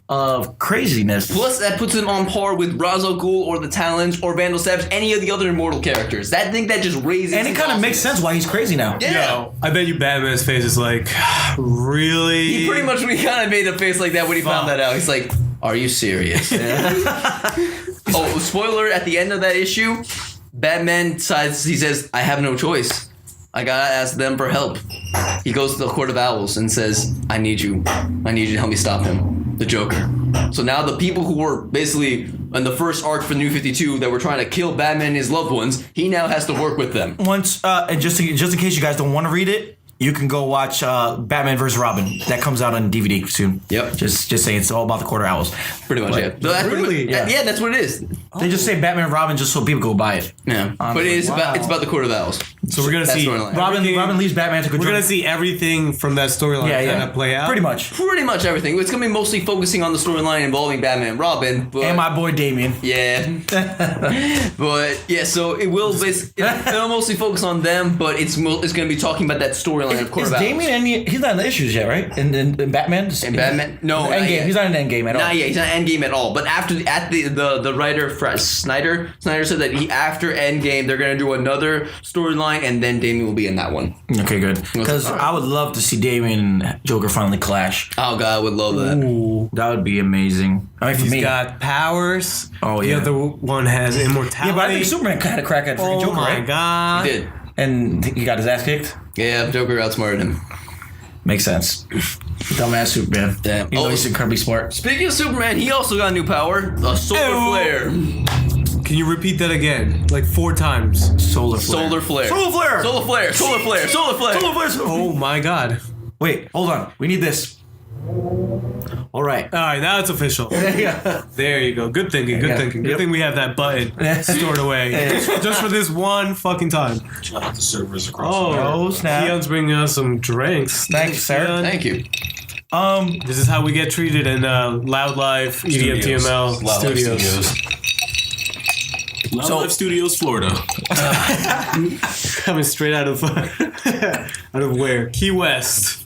B: of craziness.
C: Plus, that puts him on par with Ra's al Ghul or the Talons or Vandal Savage, any of the other immortal characters. I think that just raises.
B: And it kind of makes sense why he's crazy now.
C: Yeah.
A: Yo, I bet you Batman's face is like, really?
C: He pretty much kind of made a face like that when he found that out. He's like, "Are you serious?" Oh, spoiler! At the end of that issue, Batman decides. He says, "I have no choice. I gotta ask them for help." He goes to the Court of Owls and says, I need you to help me stop him, the Joker. So now the people who were basically in the first arc for New 52 that were trying to kill Batman and his loved ones, he now has to work with them.
B: Once, and just in case you guys don't want to read it, you can go watch Batman vs. Robin. That comes out on DVD soon.
C: Yep.
B: Just saying, it's all about the Court of Owls.
C: Pretty much, yeah.
A: Really?
C: Yeah, that's what it is.
B: They just say Batman and Robin just so people go buy it.
C: Yeah. But it's about the Court of Owls.
A: So we're gonna see
B: Robin leaves Batman to go.
A: We're gonna see everything from that storyline kind of play out.
B: Pretty much
C: everything. It's gonna be mostly focusing on the storyline involving Batman and Robin,
B: and my boy Damian.
C: Yeah. But yeah, so it will. It'll mostly focus on them, but it's gonna be talking about that storyline of Court of Owls.
B: Is Damian? He's not in the issues yet, right? In Batman.
C: In Batman, no.
B: Endgame. He's not in Endgame at all.
C: Nah, yeah, he's not Endgame at all. But the writer Snyder said that after Endgame they're gonna do another storyline, and then Damian will be in that one.
B: Okay, good. Because I would love to see Damian and Joker finally clash.
C: Oh God, I would love that.
B: Ooh, that would be amazing. I mean,
A: He's got powers.
B: Oh yeah.
A: The other one has immortality.
B: Yeah, but I think Superman had a crack at freaking Joker, right?
A: Oh my God.
C: He did.
B: And he got his ass kicked.
C: Yeah, Joker outsmarted him.
B: Makes sense. Dumbass Superman.
C: Damn.
B: Even though he's incredibly smart.
C: Speaking of Superman, he also got a new power, a solar flare.
A: Can you repeat that again? Like 4 times.
B: Solar flare.
C: Solar flare.
B: Solar flare.
C: Solar flare. Solar flare. Solar flare.
B: Solar flare.
A: Oh my God.
B: Wait, hold on. We need this. All right.
A: All right, now it's official.
B: Yeah.
A: There you go. Good thinking. Good thinking. Good thing we have that button stored away just for this one fucking time.
D: Shout out the servers across.
B: Oh, snap.
A: Keon's bringing us some drinks.
B: Thanks, sir.
A: Keon.
C: Thank you.
A: This is how we get treated in Loud Life EDM TML Studios.
D: Loud Life Studios, Florida.
A: Coming straight out of where? Key West.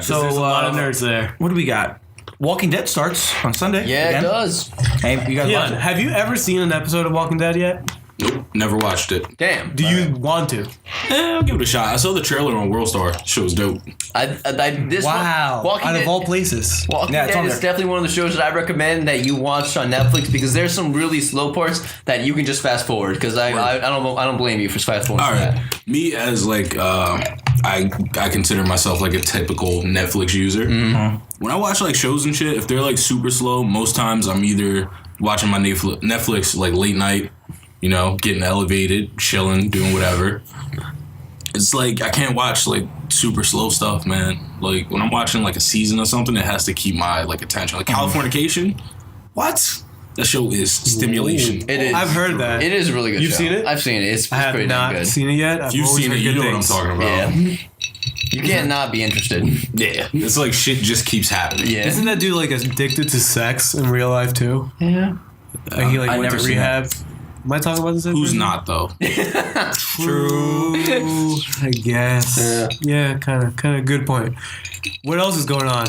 B: So
A: There's a lot of nerds there.
B: What do we got? Walking Dead starts on Sunday.
C: Yeah,
B: again.
C: it does.
B: Hey, you guys watch
A: Keon,
B: it?
A: have you ever seen an episode of Walking Dead yet?
D: Nope, never watched it.
C: Damn.
A: Do you want to?
D: I'll give it a shot. I saw the trailer on World Star. Shit was dope.
C: Walking
A: Out
C: Dead,
A: of all places.
C: Walking
B: Yeah, it's
C: Dead
B: on
C: is
B: there.
C: definitely one of the shows that I recommend that you watch on Netflix because there's some really slow parts that you can just fast forward. Because I don't blame you for fast forwarding.
D: All right, me as like I consider myself like a typical Netflix user.
B: Mm-hmm.
D: When I watch like shows and shit, if they're like super slow, most times I'm either watching my Netflix like late night, you know, getting elevated, chilling, doing whatever. It's like I can't watch like super slow stuff, man. Like when I'm watching like a season or something, it has to keep my like attention. Like Californication, what? That show is stimulation.
C: It is.
A: I've heard that.
C: It is a really good.
A: You've
C: show.
A: seen it?
C: I've seen it. It's
A: I have
C: pretty
A: not
C: damn good.
A: seen it yet. I've
D: If you've
A: always
D: seen it,
A: heard
D: you
A: good
D: know what I'm
A: things.
D: talking about.
C: Yeah. You can't not be interested.
D: Yeah, it's like shit just keeps happening.
C: Yeah.
A: Isn't that dude like addicted to sex in real life too?
C: Yeah.
A: He like
B: I
A: went
B: never
A: to
B: seen
A: rehab. Am I talking about this?
D: Who's not though?
A: True. I guess. Yeah, kind of good point. What else is going on?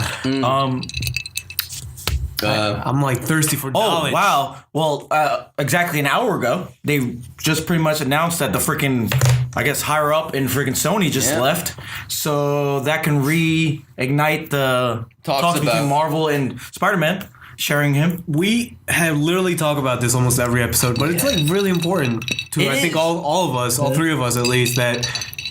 A: I'm like thirsty for knowledge.
B: Oh, wow. Well, exactly an hour ago, they just pretty much announced that the freaking, I guess, higher up in freaking Sony just left. So that can reignite the talks between
C: about-
B: Marvel and Spider-Man, sharing him.
A: We have literally talked about this almost every episode, but it's like really important to
C: It
A: I think
C: is.
A: all of us, all 3 of us at least, that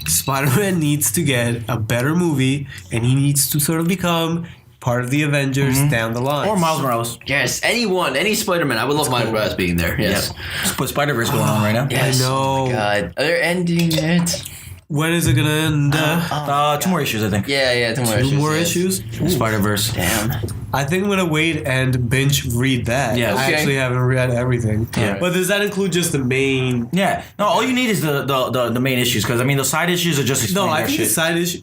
A: Spider-Man needs to get a better movie and he needs to sort of become part of the Avengers down the line.
B: Or Miles Morales.
C: Yes. Any Spider-Man. I would love Miles Morales being there. Yes.
B: Just put Spider-Verse going on right now.
C: Yes.
A: I know.
C: Oh my God. They're ending it.
A: When is it gonna end?
B: 2 more issues, I think.
C: Yeah.
A: 2 more
C: yes.
A: issues?
B: Spider-Verse.
C: Damn.
A: I think I'm gonna wait and binge read that.
B: Yeah.
A: I
C: Okay.
A: actually haven't read everything.
B: Yeah.
A: But does that include just the main?
B: Yeah. No, all you need is the main issues, because, I mean, the side issues are just
A: No,
B: explaining
A: I
B: that
A: think
B: shit.
A: the side issue.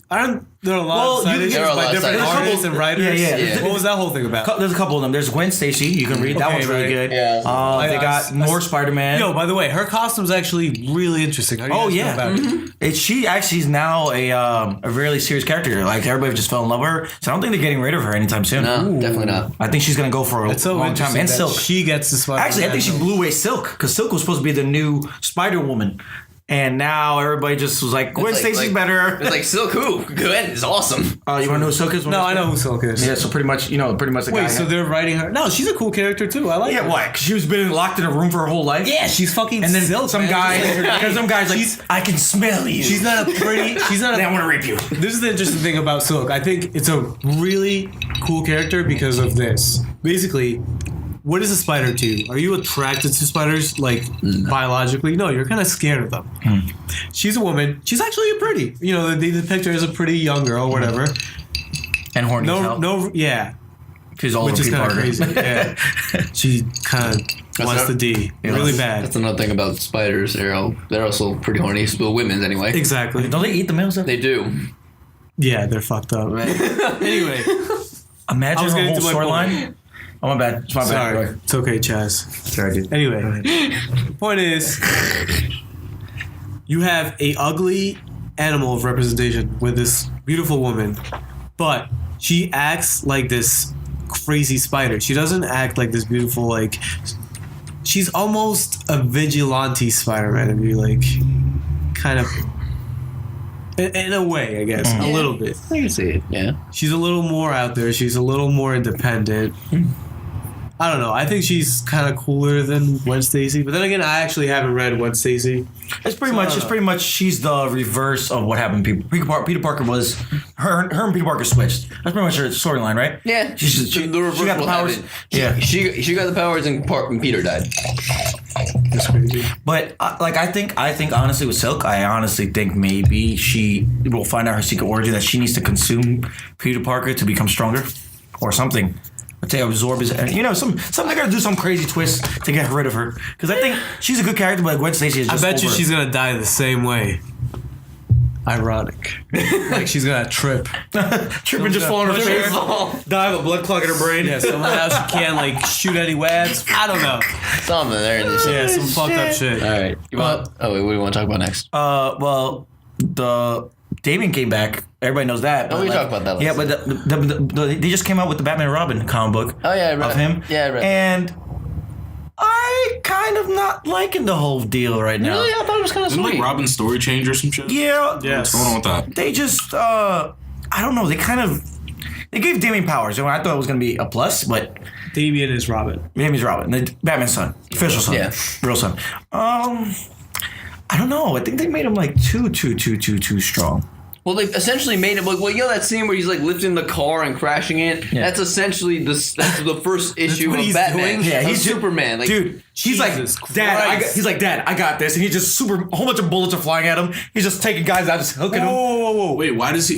A: There are a lot of side issues
C: there are a lot
A: by
C: of
A: different
C: side issues.
A: artists and writers.
B: Yeah.
A: What was that whole thing about?
B: There's a couple of them. There's Gwen Stacy. You can read. That
A: Okay,
B: one's really
A: right.
B: good.
C: Yeah.
B: They got more Spider-Man.
A: Yo, by the way, her costume's actually really interesting. How do you guys feel about it?
B: She actually is now a really serious character. Like, everybody just fell in love with her. So I don't think they're getting rid of her anytime soon.
C: No, definitely not.
B: I think she's gonna go for a
A: It's so
B: long time.
A: interesting
B: And
A: that
B: Silk.
A: she gets the Spider-Man.
B: Actually, I think she blew away Silk, because Silk was supposed to be the new Spider-Woman. And now everybody just was like, Gwen Stacy's better.
C: It's like Silk who? Gwen is awesome.
B: You want to know who Silk is?
A: No, I know who Silk is.
B: Yeah, so pretty much the guy.
A: Wait, so they're writing her? No, she's a cool character too. I like her.
B: Yeah, why? 'Cause she was been locked in a room for her whole life.
A: Yeah, she's fucking
B: And then
A: Silk,
B: some
A: man.
B: guy,
A: Just like her
B: because
A: name.
B: some guy's like,
A: She's-
B: I can smell you.
A: She's not a pretty. She's not
B: I
A: a.
B: want to rape you.
A: This is the interesting thing about Silk. I think it's a really cool character because of this. Basically, what is a spider to you? Are you attracted to spiders, like, biologically? No, you're kind of scared of them. She's a woman. She's actually a pretty. You know, they depict her as a pretty young girl, whatever.
B: And horny.
A: Yeah.
B: She's all
A: which is kind of crazy. Yeah. She kind of wants the D. Really bad.
C: That's another thing about spiders. They're also pretty horny. Well, women's anyway.
A: Exactly.
B: Don't they eat the males?
C: They do.
A: Yeah, they're fucked up. Anyway.
B: Imagine a whole storyline. Oh, my bad. It's my
A: Sorry.
B: bad.
A: It's okay, Chaz.
B: Sorry, dude.
A: Anyway. The point is, you have a ugly animal of representation with this beautiful woman, but she acts like this crazy spider. She doesn't act like this beautiful, like, she's almost a vigilante Spider-Man, if you like, kind of, in a way, I guess, a little bit.
C: I can see it. Yeah.
A: She's a little more out there. She's a little more independent. I don't know. I think she's kind of cooler than Gwen Stacy. But then again, I actually haven't read Gwen Stacy.
B: It's pretty much. She's the reverse of what happened. Peter Parker was her and Peter Parker switched. That's pretty much her storyline, right?
C: Yeah.
B: She got the powers. Yeah.
C: She got the powers, and Peter died.
A: That's crazy.
B: But I think honestly with Silk, I honestly think maybe she will find out her secret origin that she needs to consume Peter Parker to become stronger, or something. To absorb his, they're gonna do some crazy twist to get rid of her. Because I think she's a good character, but Gwen Stacy is just
A: I bet you she's gonna die the same way. Ironic. Like she's gonna trip
B: and just fall on her face, die of a blood clot in her brain.
A: Yeah, somehow she can't like shoot any webs. I don't know.
C: Something there.
A: Yeah, some fucked up shit.
C: All right. What do you want to talk about next?
B: Well, Damien came back. Everybody knows that.
C: We talked about that.
B: Yeah, but they just came out with the Batman and Robin comic book.
C: Oh yeah, I read
B: of him.
C: Yeah, I read.
B: And I kind of not liking the whole deal right now.
C: Really, I thought it was kind of sweet.
D: Like Robin's story change or some shit.
B: Yeah.
D: What's going on with that?
B: They just I don't know. They gave Damien powers. I thought it was gonna be a plus, but
A: Damien is Robin.
B: Damien's Robin, the Batman's son, official son, real son. I don't know. I think they made him like too strong.
C: Well, they essentially made him like, that scene where he's like lifting the car and crashing it. Yeah. That's essentially that's the first issue of Batman.
A: Doing?
C: Yeah, he's Superman. Like,
B: dude, he's like, Dad, I got this, and he just a whole bunch of bullets are flying at him. He's just taking guys out, just hooking them.
A: Whoa.
D: Wait, how does he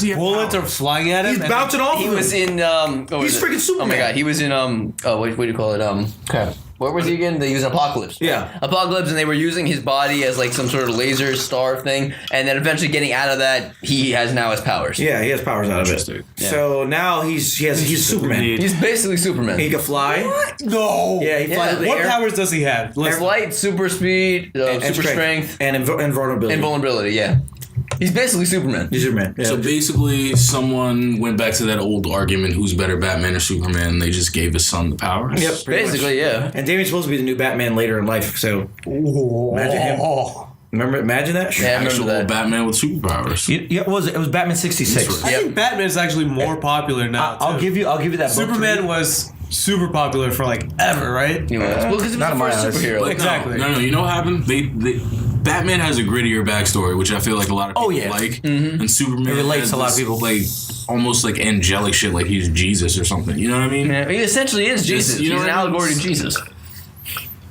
D: have
A: bullets
D: power?
A: are flying at him?
B: He's bouncing off.
C: He was in
B: he's freaking Superman.
C: Oh my god, he was in what do you call it? Okay. Where was he again? They used Apocalypse.
B: Yeah.
C: Apocalypse, and they were using his body as like some sort of laser star thing, and then eventually getting out of that, he has now his powers.
B: Yeah, he has powers out of it. Yeah. So now he's Superman.
C: He's basically Superman.
B: He can fly.
A: What? No.
B: Yeah, he flies in the
A: What
B: air.
A: powers does he have?
C: Flight, super speed, super strength,
B: and invulnerability.
C: Invulnerability, yeah. He's basically Superman.
B: He's Superman. Yeah.
D: So basically, someone went back to that old argument: who's better, Batman or Superman? And they just gave his son the powers.
B: Yep,
C: basically, yeah.
B: And Damien's supposed to be the new Batman later in life. So imagine him. Imagine that.
C: Yeah, I remember that.
D: Batman with superpowers.
B: Yeah, what was it? It was Batman 66.
A: I think Batman is actually more popular now.
B: I'll give you that.
A: Superman was super popular for like ever, right?
C: Well, because it was the first superhero.
A: Like, exactly.
D: No. You know what happened? Batman has a grittier backstory, which I feel like a lot of people like. Mm-hmm. And Superman
B: relates to a lot of people.
D: Like almost like angelic shit, like he's Jesus or something. You know what I mean?
C: Yeah, he essentially is Jesus. He's an allegory to Jesus.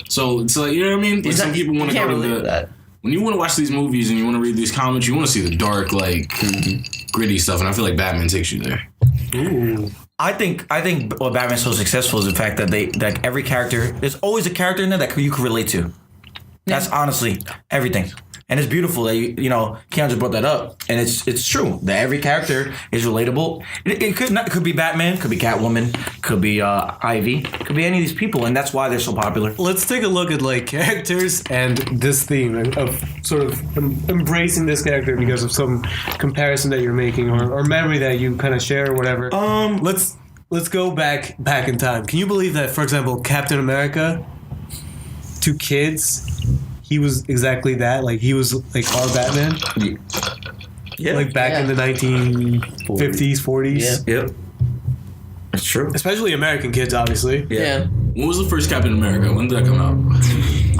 D: So it's like, you know what I mean? Like some people want to go to that. When you want to watch these movies and you want to read these comics, you want to see the dark, like gritty stuff, and I feel like Batman takes you there.
B: Ooh. I think what Batman's so successful is the fact that every character, there's always a character in there that you can relate to. That's honestly everything. And it's beautiful that Keanu just brought that up, and it's true that every character is relatable. It could be Batman, could be Catwoman, could be Ivy, could be any of these people, and that's why they're so popular.
A: Let's take a look at like characters and this theme of sort of embracing this character because of some comparison that you're making or memory that you kind of share or whatever. Let's go back in time. Can you believe that, for example, Captain America to kids? He was exactly that. Like, he was like our Batman.
B: Yeah.
A: Like back in the 1950s, 40s.
B: Yeah. Yep. That's true.
A: Especially American kids, obviously.
C: Yeah.
D: When was the first Captain America? When did that come out?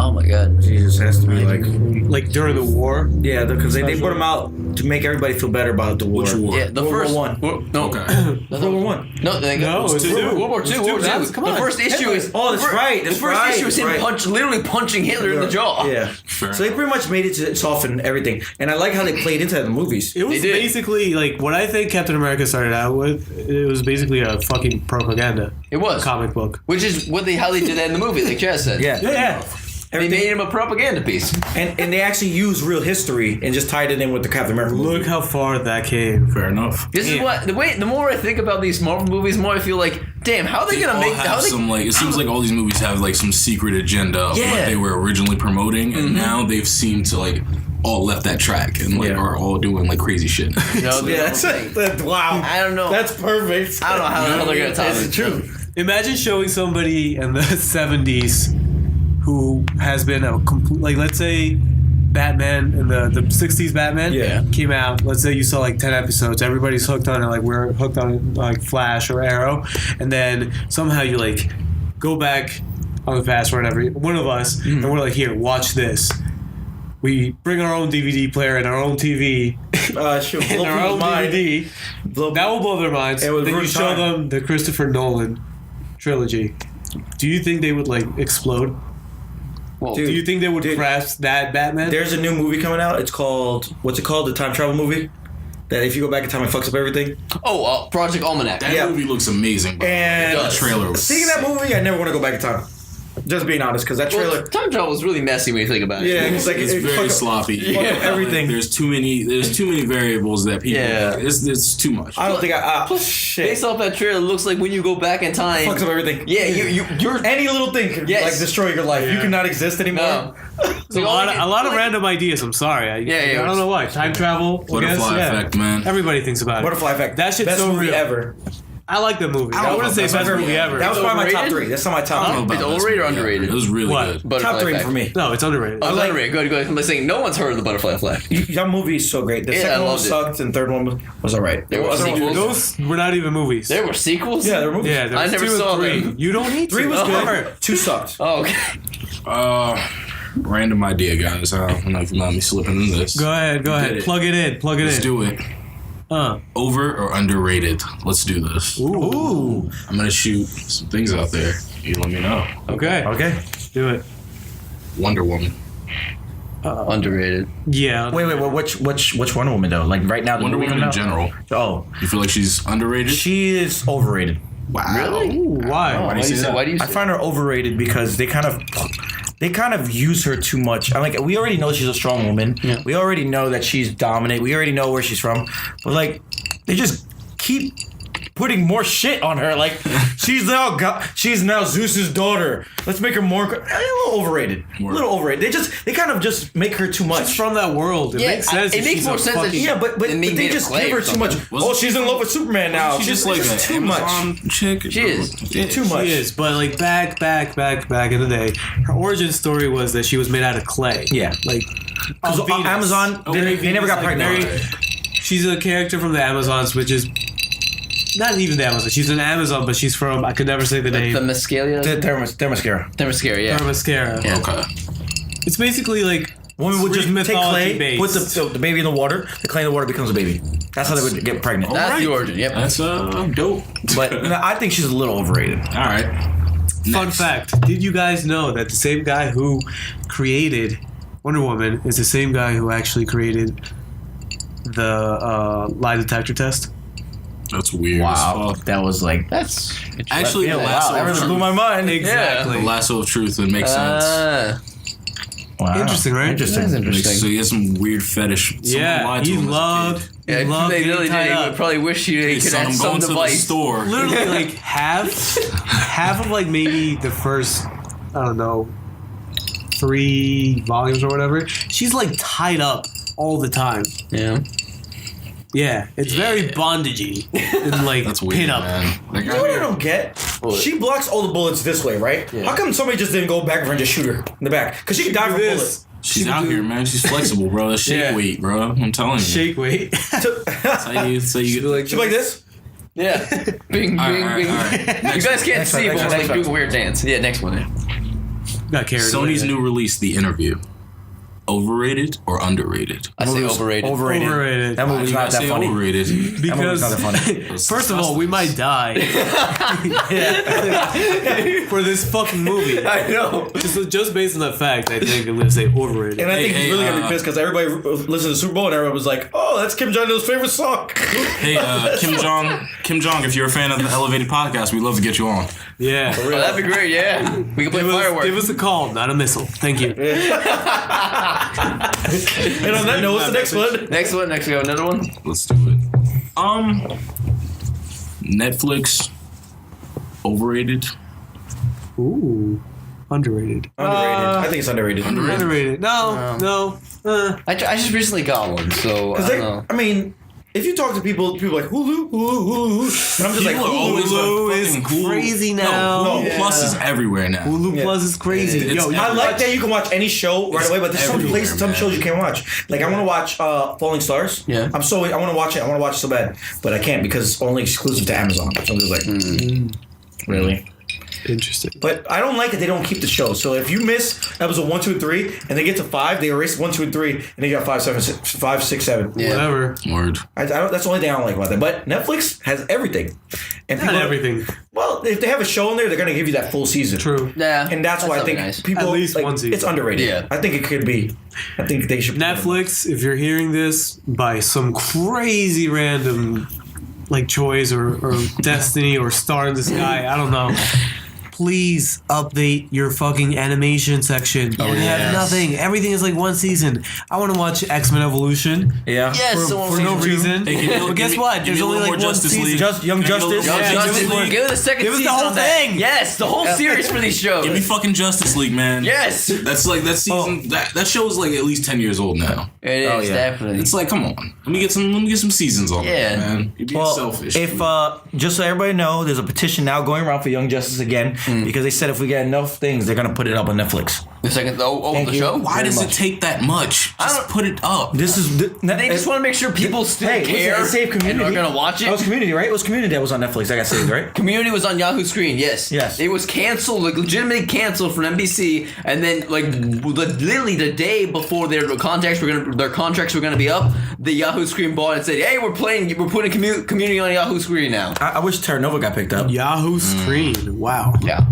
C: Oh my god.
B: Jesus has to be
A: like during the war.
B: Yeah, because they brought him out to make everybody feel better about the war.
D: Which war?
C: Yeah, the
B: World
C: first
B: War One.
C: No.
D: Okay.
B: World War One.
C: No,
A: it's two.
C: World War Two. World War Two.
A: Come on.
C: The first issue is.
B: Oh, that's right.
C: The first issue is him literally punching Hitler in the jaw.
B: Yeah.
D: Fair
B: So they pretty much made it to soften everything, and I like how they played into that in the movies.
A: It was basically like what I think Captain America started out with. It was basically a fucking propaganda.
C: It was
A: comic book,
C: which is how they did that in the movie, like Chaz said.
B: Yeah.
C: They made him a propaganda piece.
B: And they actually used real history and just tied it in with the Captain America movie.
A: Look how far that came.
D: Fair enough.
C: This is what the more I think about these Marvel movies, the more I feel like, damn, how are they gonna make?
D: It seems like all these movies have like some secret agenda of what they were originally promoting, and now they've seemed to like all left that track and like are all doing like crazy shit.
B: Wow.
C: I don't know.
B: That's perfect.
C: I don't know how the hell they're gonna top it.
B: It's true.
A: Imagine showing somebody in the 70s who has been a complete, like, let's say Batman in the 60s Batman came out. Let's say you saw like 10 episodes. Everybody's hooked on it, like we're hooked on like Flash or Arrow. And then somehow you like go back on the fast or whatever, one of us, and we're like, here, watch this. We bring our own DVD player and our own TV and our own DVD. That will blow their minds. Then you show them the Christopher Nolan trilogy. Do you think they would like explode?
C: Well,
A: do you think they would grasp that Batman?
B: There's a new movie coming out. It's called, what's it called? The time travel movie? That if you go back in time, it fucks up everything.
C: Oh, Project Almanac.
D: That movie looks amazing, bro.
B: And
D: the trailer was
B: seeing that movie, I never want to go back in time. Just being honest, because that trailer...
C: time travel was really messy when you think about it.
B: Yeah, it's
D: very sloppy.
B: Everything.
D: Like, there's too many variables that people... It's too much.
B: I don't think shit.
C: Based off that trailer, it looks like when you go back in time...
B: Fucks up everything.
C: Yeah, you're...
B: Any little thing can like destroy your life. You cannot exist anymore.
C: No.
A: A lot of random ideas. I'm sorry. I don't know why. Time travel.
D: Butterfly effect, man.
A: Everybody thinks about it.
B: Butterfly effect.
A: That shit's
B: best
A: so
B: movie
A: real.
B: Ever.
A: I like the movie. I wouldn't say best movie ever.
B: That was probably my top 3. That's not my top 3.
C: It's overrated or underrated?
D: It was really good.
B: Top 3 for me.
A: No, it's underrated.
C: Oh, it's underrated. Good. I'm saying no one's heard of the Butterfly Effect.
B: That movie is so great. The second one sucked, and third one was alright.
C: There were sequels.
A: Those were not even movies.
C: There were sequels?
B: Yeah, there were movies.
A: Yeah, there was
C: I never
A: 2
C: saw
A: and 3.
C: them.
A: You don't need
B: 3
A: to.
B: was good. 2 sucked.
C: Oh, okay.
D: Random idea, guys. I don't know if you mind me slipping in this.
A: Go ahead. Plug it in.
D: Let's do it. Over or underrated? Let's do this.
A: Ooh.
D: I'm gonna shoot some things out there. You let me know.
A: Okay. Do it.
D: Wonder Woman.
C: Underrated.
A: Yeah.
B: Wait. Which Wonder Woman though? Like right now,
D: Wonder Woman in general.
B: Oh,
D: You feel like she's underrated?
B: she is overrated.
D: Wow.
C: Really?
A: Ooh, why?
D: Why do you say that?
C: Why do you
B: I
C: say
B: find her overrated because they kind of use her too much. I'm like, we already know she's a strong woman.
C: Yeah.
B: We already know that she's dominant. We already know where she's from. But like, they just keep putting more shit on her. Like, she's now Zeus's daughter. Let's make her more a little overrated.
D: More.
B: A little overrated. They kind of just make her too much.
A: She's from that world. It makes sense.
C: It makes more sense that
B: Yeah, but they just give her too much. Oh, she's in love with Superman now.
D: She's just like
B: just
D: an
B: too
D: Amazon
B: much.
D: chick.
C: She is.
B: Too much.
A: She is, but like back in the day, her origin story was that she was made out of clay.
B: Yeah.
A: Like
B: Because Amazon, they never got pregnant.
A: She's a character from the Amazons, which is not even the Amazon. She's an Amazon, but she's from, I could never say the name.
C: The Mescalia?
B: Themyscira.
C: Themyscira, yeah.
A: Themyscira.
C: Yeah.
D: Okay.
A: It's basically like
B: Women would just take clay,
A: mythology
B: put the baby in the water, the clay in the water becomes a baby. That's how they would get pregnant.
C: That's the origin, yep.
D: That's dope.
B: But I think she's a little overrated.
D: All right.
A: Fun fact. Did you guys know that the same guy who created Wonder Woman is the same guy who actually created the lie detector test?
D: That's weird.
B: Wow,
D: As fuck.
B: that was like
C: That's...
D: Actually, the
B: wow,
D: lasso
B: that
D: of
B: really blew
D: truth.
B: my mind.
A: Exactly.
D: The lasso of truth. It makes sense.
B: Wow.
A: Interesting, right?
B: Interesting.
C: That's interesting.
D: So he has some weird fetish. Someone
A: Yeah,
D: lied to
A: he
D: him as a
A: loved.
D: kid.
A: He loved
C: they
A: getting
C: really
A: tied
C: did. He
A: up.
C: would probably wish he
D: Hey,
C: could
D: son,
C: have
D: I'm
C: some
D: going to the
C: device.
D: store.
A: Literally, like half of like maybe the first, I don't know, 3 volumes or whatever. She's like tied up all the time.
C: Yeah.
A: Yeah, it's very bondagey and like
D: That's weird,
A: pin up.
D: man. Like,
B: You know what I don't get? She blocks all the bullets this way, right?
C: Yeah.
B: How come somebody just didn't go back and just shoot her in the back? Because she could die from bullets.
D: She's out here, man. She's flexible, bro. That's shake
A: Yeah.
D: weight, bro. I'm telling you.
A: Shake weight.
D: That's how you get
B: She like this?
C: Yeah. Bing, bing,
D: All right,
C: bing.
D: all right.
C: You guys can't see, but it's like
B: next
C: do a weird dance. Yeah, next one. Yeah.
A: got carried away.
D: Sony's new release, The Interview. Overrated or underrated?
C: I say overrated.
A: Overrated.
B: That movie's not that funny.
D: Overrated.
A: Because
B: not that funny.
A: first of all, we might die for this fucking movie.
C: I know.
A: Just based on that fact, I think I'm gonna say overrated.
E: And I think he's really gonna be pissed because everybody listened to the Super Bowl and everyone was like, "Oh, that's Kim Jong-il's favorite song."
D: Hey, Kim Jong, if you're a fan of the Elevated podcast, we'd love to get you on.
A: Yeah,
C: Oh, that'd be great. Yeah, we can play fireworks.
A: give us a call, not a missile. Thank you.
E: And on that note, what's the next one?
C: Next one. Next we have another one.
D: Let's do it. Netflix. Overrated.
A: Ooh, underrated.
E: Underrated. I think it's underrated.
A: Underrated. No.
C: I just recently got one, so I don't know.
E: I mean, if you talk to people are like Hulu, and I'm just like,
D: People are always
A: Hulu
D: like
A: is
D: fucking
A: crazy now.
D: No, Hulu Plus is everywhere now.
A: Hulu Plus is crazy.
D: It's
A: Yo,
E: I like that you can watch any show right away, but there's
D: everywhere,
E: some shows you can't watch. Like I want to watch Falling Stars.
C: Yeah.
E: I want to watch it. I want to watch it so bad, but I can't because it's only exclusive to Amazon. So I'm just like, really.
A: interesting.
E: But I don't like that they don't keep the show. So if you miss episode 1, 2, and 3, and they get to 5, they erase 1, 2, and 3, and they got 5, 6, 7.
C: Yeah.
A: Whatever.
D: Word.
E: I don't, that's the only thing I don't like about that. But Netflix has everything. And
A: Not everything.
E: Well, if they have a show in there, they're going to give you that full season.
A: True.
C: Yeah,
E: And that's why I think
C: nice.
E: people
A: At least
E: like,
A: one season.
E: it's underrated.
C: Yeah.
E: I think it could be. I think they should.
A: Netflix, if you're hearing this by some crazy random like choice or destiny or star in the sky, I don't know. Please update your fucking animation section. They have nothing. Everything is like one season. I want to watch X-Men Evolution.
B: Yeah.
C: Yes,
A: For no reason. But guess what? There's only like one season.
B: Young Justice.
C: Give it a second
A: Give us the
C: season
A: whole
C: on that.
A: thing.
C: Yes, the whole series for these shows.
D: Give me fucking Justice League, man.
C: Yes.
D: That's like that season. That show is like at least 10 years old now.
C: It is, definitely.
D: It's like, come on. Let me get some seasons on
C: Yeah.
D: it, man. You're being selfish.
B: If just so everybody know, there's a petition now going around for Young Justice again because they said if we get enough things, they're gonna put it up on Netflix.
C: The second, the show?
D: Why does it take that much? Just put it up.
B: This is
C: They just want to make sure people still care
B: Save Community.
C: and are going to watch
B: That was
C: it.
B: Community, right? It was Community that was on Netflix. That got saved, right?
C: Community was on Yahoo Screen, yes.
B: Yes.
C: It was canceled, like legitimately canceled from NBC, and then like literally the day before their contracts were gonna be up, the Yahoo Screen bought and said, "Hey, we're putting Community on Yahoo Screen now."
B: I wish Terra Nova got picked up.
A: Yahoo Screen. Wow.
C: Yeah.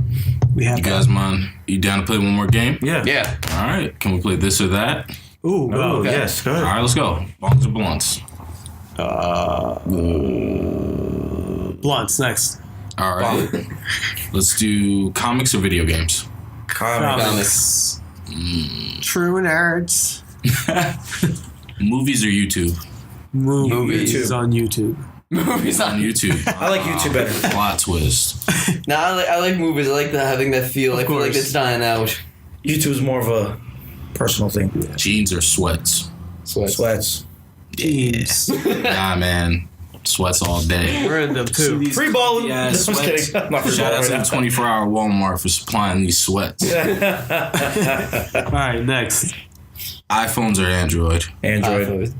A: We have
D: You guys mind? You down to play one more game?
B: Yeah.
C: Yeah.
D: All right. Can we play this or that?
A: Ooh,
B: Oh,
A: okay.
B: yes. Go
D: All
B: ahead.
D: right, let's go. Bongs or blunts?
A: Blunts next.
D: All right. Let's do comics or video games.
A: Comics. True nerds.
D: Movies or YouTube?
A: Movies
E: YouTube.
A: on YouTube.
C: Movies
D: On
C: on
D: YouTube.
E: I like YouTube better.
D: Plot twist.
C: No, I like movies. I like having that feel. I feel like
A: course.
C: it's dying out.
E: YouTube's more of a personal thing.
D: Jeans or sweats?
E: Sweats.
A: Jeans.
D: Nah, man. Sweats all day.
A: We're in them too.
E: Free ball.
D: Yeah,
E: I'm just
D: sweats.
E: kidding. I'm not free
D: Shout out to
E: balling
D: the
E: right now.
D: 24-hour Walmart for supplying these sweats.
A: All right, next.
D: iPhones or Android?
E: Android.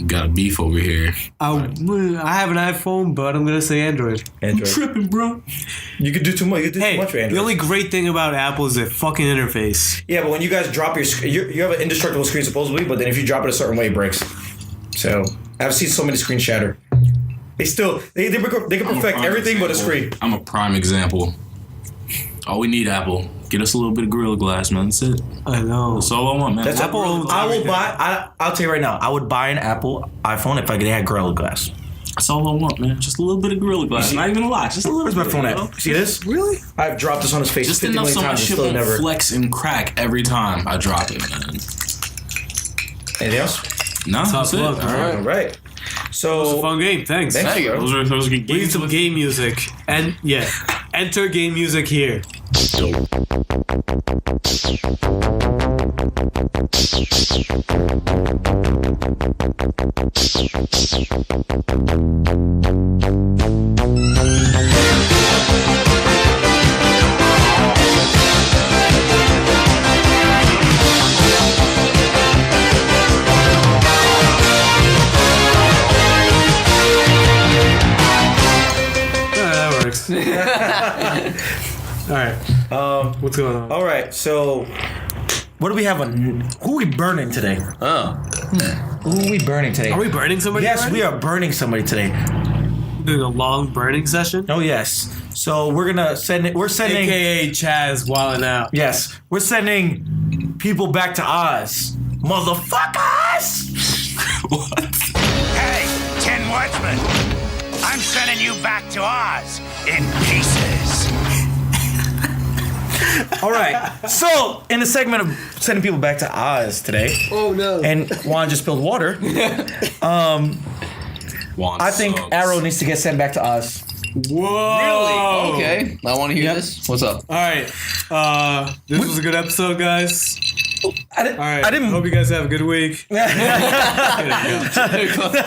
D: Got a beef over here.
A: I have an iPhone, but I'm gonna say Android.
E: Android.
D: Tripping, bro.
E: You could do too much. You could do
A: Hey,
E: too much for Android.
A: the only great thing about Apple is their fucking interface.
E: Yeah, but when you guys drop your screen, you have an indestructible screen supposedly, but then if you drop it a certain way, it breaks. So I've seen so many screens shatter. They still they can perfect everything but a screen.
D: I'm a prime example. All we need, Apple. Get us a little bit of Gorilla Glass, man. That's it.
A: I know.
D: That's all I want, man.
E: That's
A: Apple owns
E: I will
A: everything.
E: buy.
B: I'll tell you right now, I would buy an Apple iPhone if they had Gorilla Glass.
D: That's all I want, man. Just a little bit of Gorilla Glass. Not even a lot. Just a little
B: Where's
D: bit.
B: my phone
D: you know?
B: at? See this?
E: Really? I've dropped this on his face
D: Just
E: 50
D: enough
E: million
D: so my
E: times and
D: shit
E: still
D: won't
E: never.
D: flex and crack every time I drop it, man.
E: Anything else?
D: No, that's it. All
A: luck.
D: right.
E: All right. So
A: Fun game. Thanks.
E: Thanks,
C: There you go.
D: Those are good
A: We need
D: games.
A: some game music. And yeah, enter game music here. That works. All right. What's going on?
B: All right. So, what do we have on? Who are we burning today?
C: Oh.
B: Who are we burning today?
A: Are we burning somebody?
B: Yes,
A: already?
B: we are burning somebody today.
A: Doing a long burning session.
B: Oh yes. So we're gonna send it. We're sending,
A: AKA Chaz wilding out.
B: Yes, we're sending people back to Oz, motherfuckers.
D: What?
F: Hey, Tin Woodsman, I'm sending you back to Oz in pieces.
B: All right. So in the segment of sending people back to Oz today.
A: Oh no.
B: And Juan just spilled water. I think Arrow needs to get sent back to Oz.
A: Whoa.
C: Really? Okay. I want to hear this. What's up?
A: All right. This was a good episode, guys.
B: I didn't.
A: Hope you guys have a good week. All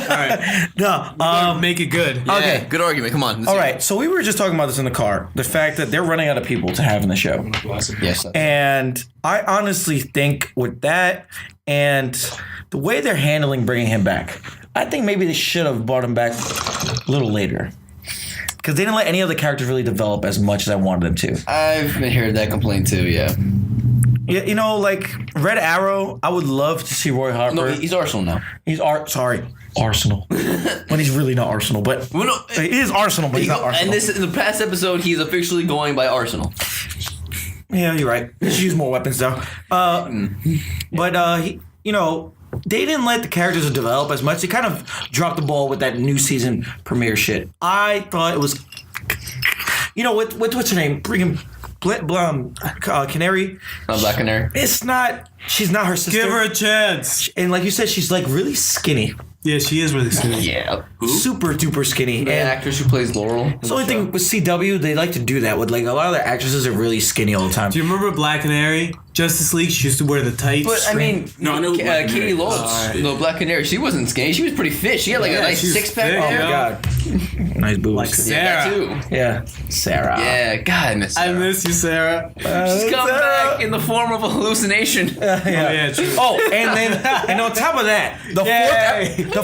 A: right.
B: No.
A: Make it good.
C: Yeah,
B: Okay.
C: good argument. Come on.
B: All right. So we were just talking about this in the car. The fact that they're running out of people to have in the show.
C: Yes.
B: And I honestly think with that and the way they're handling bringing him back, I think maybe they should have brought him back a little later. Because they didn't let any of the characters really develop as much as I wanted them to.
C: I've been hearing that complaint too, yeah.
B: Yeah, you know, like Red Arrow, I would love to see Roy Harper.
C: No, he's Arsenal now.
B: He's Arsenal. When he's really not Arsenal, but
C: Well, no,
B: he is Arsenal, but he's not Arsenal.
C: And in the past episode, he's officially going by Arsenal.
B: Yeah, you're right. They should use more weapons though. But you know, they didn't let the characters develop as much. They kind of dropped the ball with that new season premiere shit. I thought it was, you know, what's her name? Canary.
C: Black Canary.
B: It's not. She's not her sister.
A: Give her a chance.
B: And like you said, she's like really skinny.
A: Yeah, she is really skinny.
C: Yeah.
B: Super duper skinny.
C: The actress who plays Laurel.
B: That's the only thing with CW, they like to do that with like a lot of their actresses are really skinny all the time.
A: Do you remember Black Canary? Justice League, she used to wear the tights.
C: But I mean,
D: No, I know Black
C: Katie
D: Canary.
C: Lopes, no Black Canary. She wasn't skinny. She was pretty fit. She had like a nice
A: she was
C: 6-pack.
A: thick,
B: Oh
C: there.
B: my god, nice boobs.
A: Like
C: Yeah,
A: Sarah.
C: that too.
B: Yeah, Sarah.
C: Yeah, God, I miss
A: I
C: Sarah.
A: miss you, Sarah.
C: She's come back in the form of a hallucination.
A: Oh, yeah, true.
B: Oh, and on top of that, the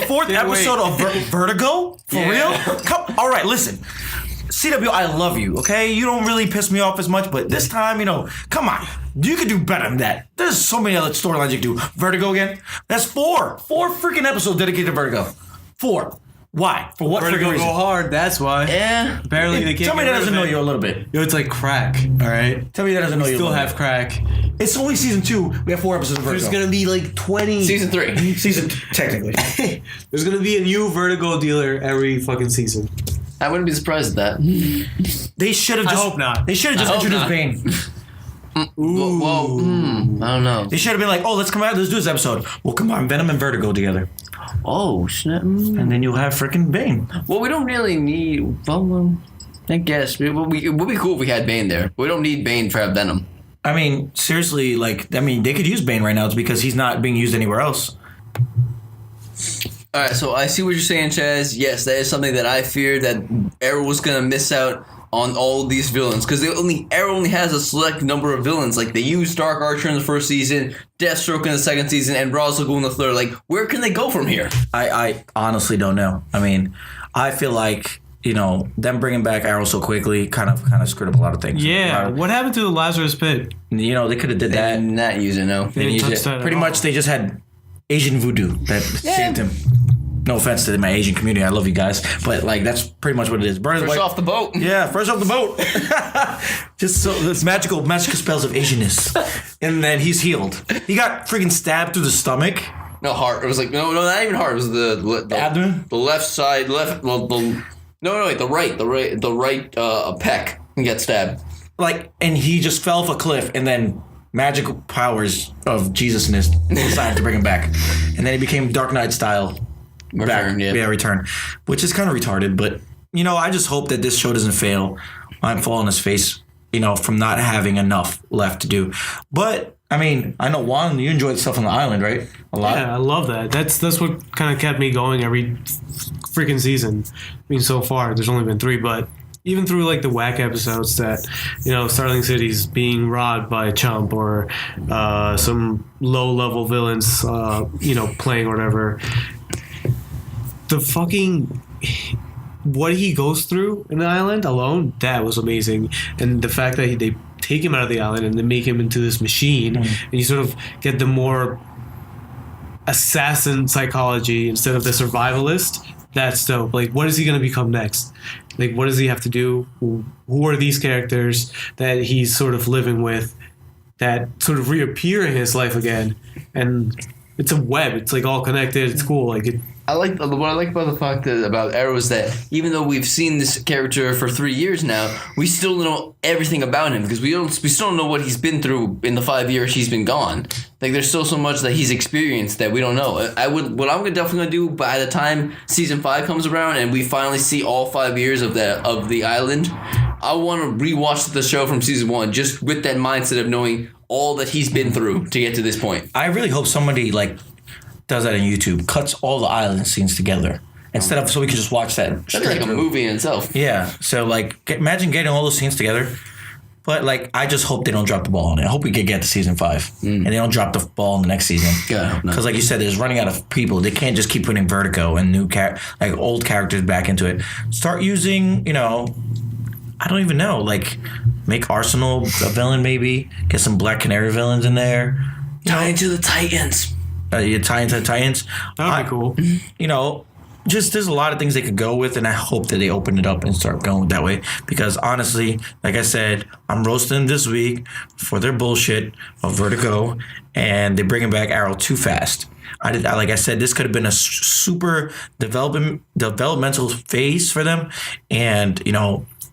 B: fourth
A: Can't
B: episode of Vertigo for real. All right, listen. CW, I love you, okay? You don't really piss me off as much, but this time, you know, come on. You could do better than that. There's so many other storylines you can do. Vertigo again? That's 4 freaking episodes dedicated to Vertigo. 4. Why? For what freaking
A: Vertigo
B: reason?
A: go hard, that's why.
C: Yeah.
A: Apparently they can't
B: Tell me
A: get
B: that
A: rid
B: doesn't
A: of
B: know
A: it.
B: you a little bit.
A: Yo, it's like crack, all right?
B: Tell me that doesn't know you a
A: Still
B: little
A: have
B: bit.
A: crack.
B: It's only season 2. We have 4 episodes of Vertigo.
A: There's gonna be like 20.
C: Season 3.
E: Season technically.
A: There's gonna be a new Vertigo dealer every fucking season.
C: I wouldn't be surprised at that.
B: They should have just.
A: I hope not.
B: They should have just
C: I hope
B: introduced
C: not.
B: Bane.
C: Well, I don't know.
B: They should have been like, oh, let's do this episode. We'll combine Venom and Vertigo together.
C: Oh, snap.
B: And then you'll have freaking Bane.
C: Well, we don't really need. Well, I guess it would be cool if we had Bane there. We don't need Bane for have Venom.
B: I mean, seriously, they could use Bane right now. It's because he's not being used anywhere else.
C: All right, so I see what you're saying, Chaz. Yes, that is something that I feared that Arrow was gonna miss out on all these villains because Arrow only has a select number of villains. Like they used Dark Archer in the first season, Deathstroke in the second season, and Ra's al Ghul in the third. Like, where can they go from here?
B: I honestly don't know. I mean, I feel like, you know, them bringing back Arrow so quickly kind of screwed up a lot of things.
A: Yeah, what happened to the Lazarus Pit?
B: You know, they could have did that.
C: And not use it, no.
A: They didn't
B: Use
A: touch
B: it.
A: that at
B: Pretty
A: all.
B: much, they just had Asian voodoo that saved him. No offense to my Asian community, I love you guys, but like that's pretty much what it is. Burns
C: Fresh off the boat.
B: Yeah, fresh off the boat. Just so this magical spells of Asianness, and then he's healed. He got freaking stabbed through the stomach.
C: No, heart. It was like, no, not even heart. It was the
B: Abdomen?
C: The left side, wait, the right pec. He got stabbed.
B: Like, and he just fell off a cliff, and then magical powers of Jesusness decided to bring him back, and then he became Dark Knight style. Return, which is kind of retarded, but you know, I just hope that this show doesn't fail. I'm falling on his face, you know, from not having enough left to do. But I mean, I know Juan, you enjoyed stuff on the island, right? A lot.
A: Yeah, I love that. That's what kind of kept me going every freaking season. I mean, so far there's only been 3, but even through like the whack episodes that, you know, Starling City's being robbed by a chump or some low level villains, you know, playing or whatever. The fucking what he goes through in the island alone, that was amazing. And the fact that they take him out of the island and then make him into this machine, and you sort of get the more assassin psychology instead of the survivalist. That's dope. Like, what is he going to become next? Like, what does he have to do? Who are these characters that he's sort of living with that sort of reappear in his life again? And it's a web. It's like all connected. It's cool. Like it.
C: What I like about the fact that about Arrow is that even though we've seen this character for 3 years now, we still don't know everything about him because we still don't know what he's been through in the 5 years he's been gone. Like there's still so much that he's experienced that we don't know. What I'm definitely gonna do by the time season 5 comes around and we finally see all 5 years of the island, I want to rewatch the show from season 1 just with that mindset of knowing all that he's been through to get to this point.
B: I really hope somebody does that on YouTube, cuts all the island scenes together instead of so we can just watch that.
C: That's like a movie in itself.
B: Yeah. So imagine getting all those scenes together. But I just hope they don't drop the ball on it. I hope we could get to season 5 and they don't drop the ball in the next season.
C: Yeah.
B: Because like you said, there's running out of people. They can't just keep putting Vertigo and new old characters back into it. Start using, I don't even know, make Arsenal a villain maybe. Get some Black Canary villains in there.
C: Tie into the Titans.
B: You tie into the Titans.
A: That'd be cool.
B: Just there's a lot of things they could go with, and I hope that they open it up and start going that way. Because honestly, like I said, I'm roasting them this week for their bullshit of Vertigo, and they're bringing back Arrow too fast. Like I said, this could have been a super developmental phase for them, and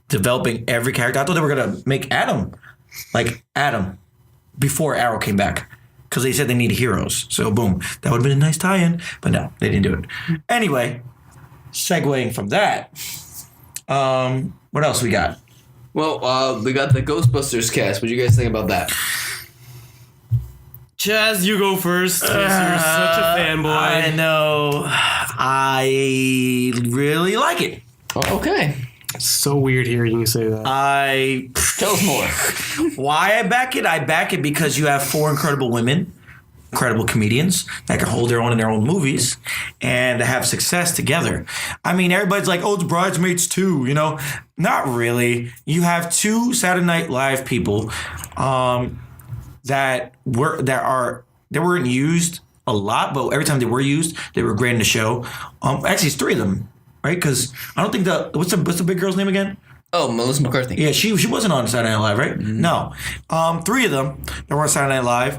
B: developing every character. I thought they were gonna make Adam before Arrow came back. Because they said they need heroes. So, boom. That would have been a nice tie-in. But no, they didn't do it. Anyway, segueing from that, what else we got?
C: Well, we got the Ghostbusters cast. What do you guys think about that?
A: Chaz, you go first. You're such a fanboy.
B: I know. I really like it.
C: Oh, okay.
A: It's so weird hearing you say that.
C: Tell us more.
B: Why I back it? I back it because you have 4 incredible women, incredible comedians that can hold their own in their own movies and have success together. I mean, everybody's like, oh, it's Bridesmaids 2, Not really. You have 2 Saturday Night Live people that weren't used a lot, but every time they were used, they were great in the show. Actually, it's 3 of them. Right, because I don't think what's the big girl's name again?
C: Oh, Melissa McCarthy.
B: Yeah, she wasn't on Saturday Night Live, right?
C: Mm-hmm.
B: No, 3 of them that were on Saturday Night Live.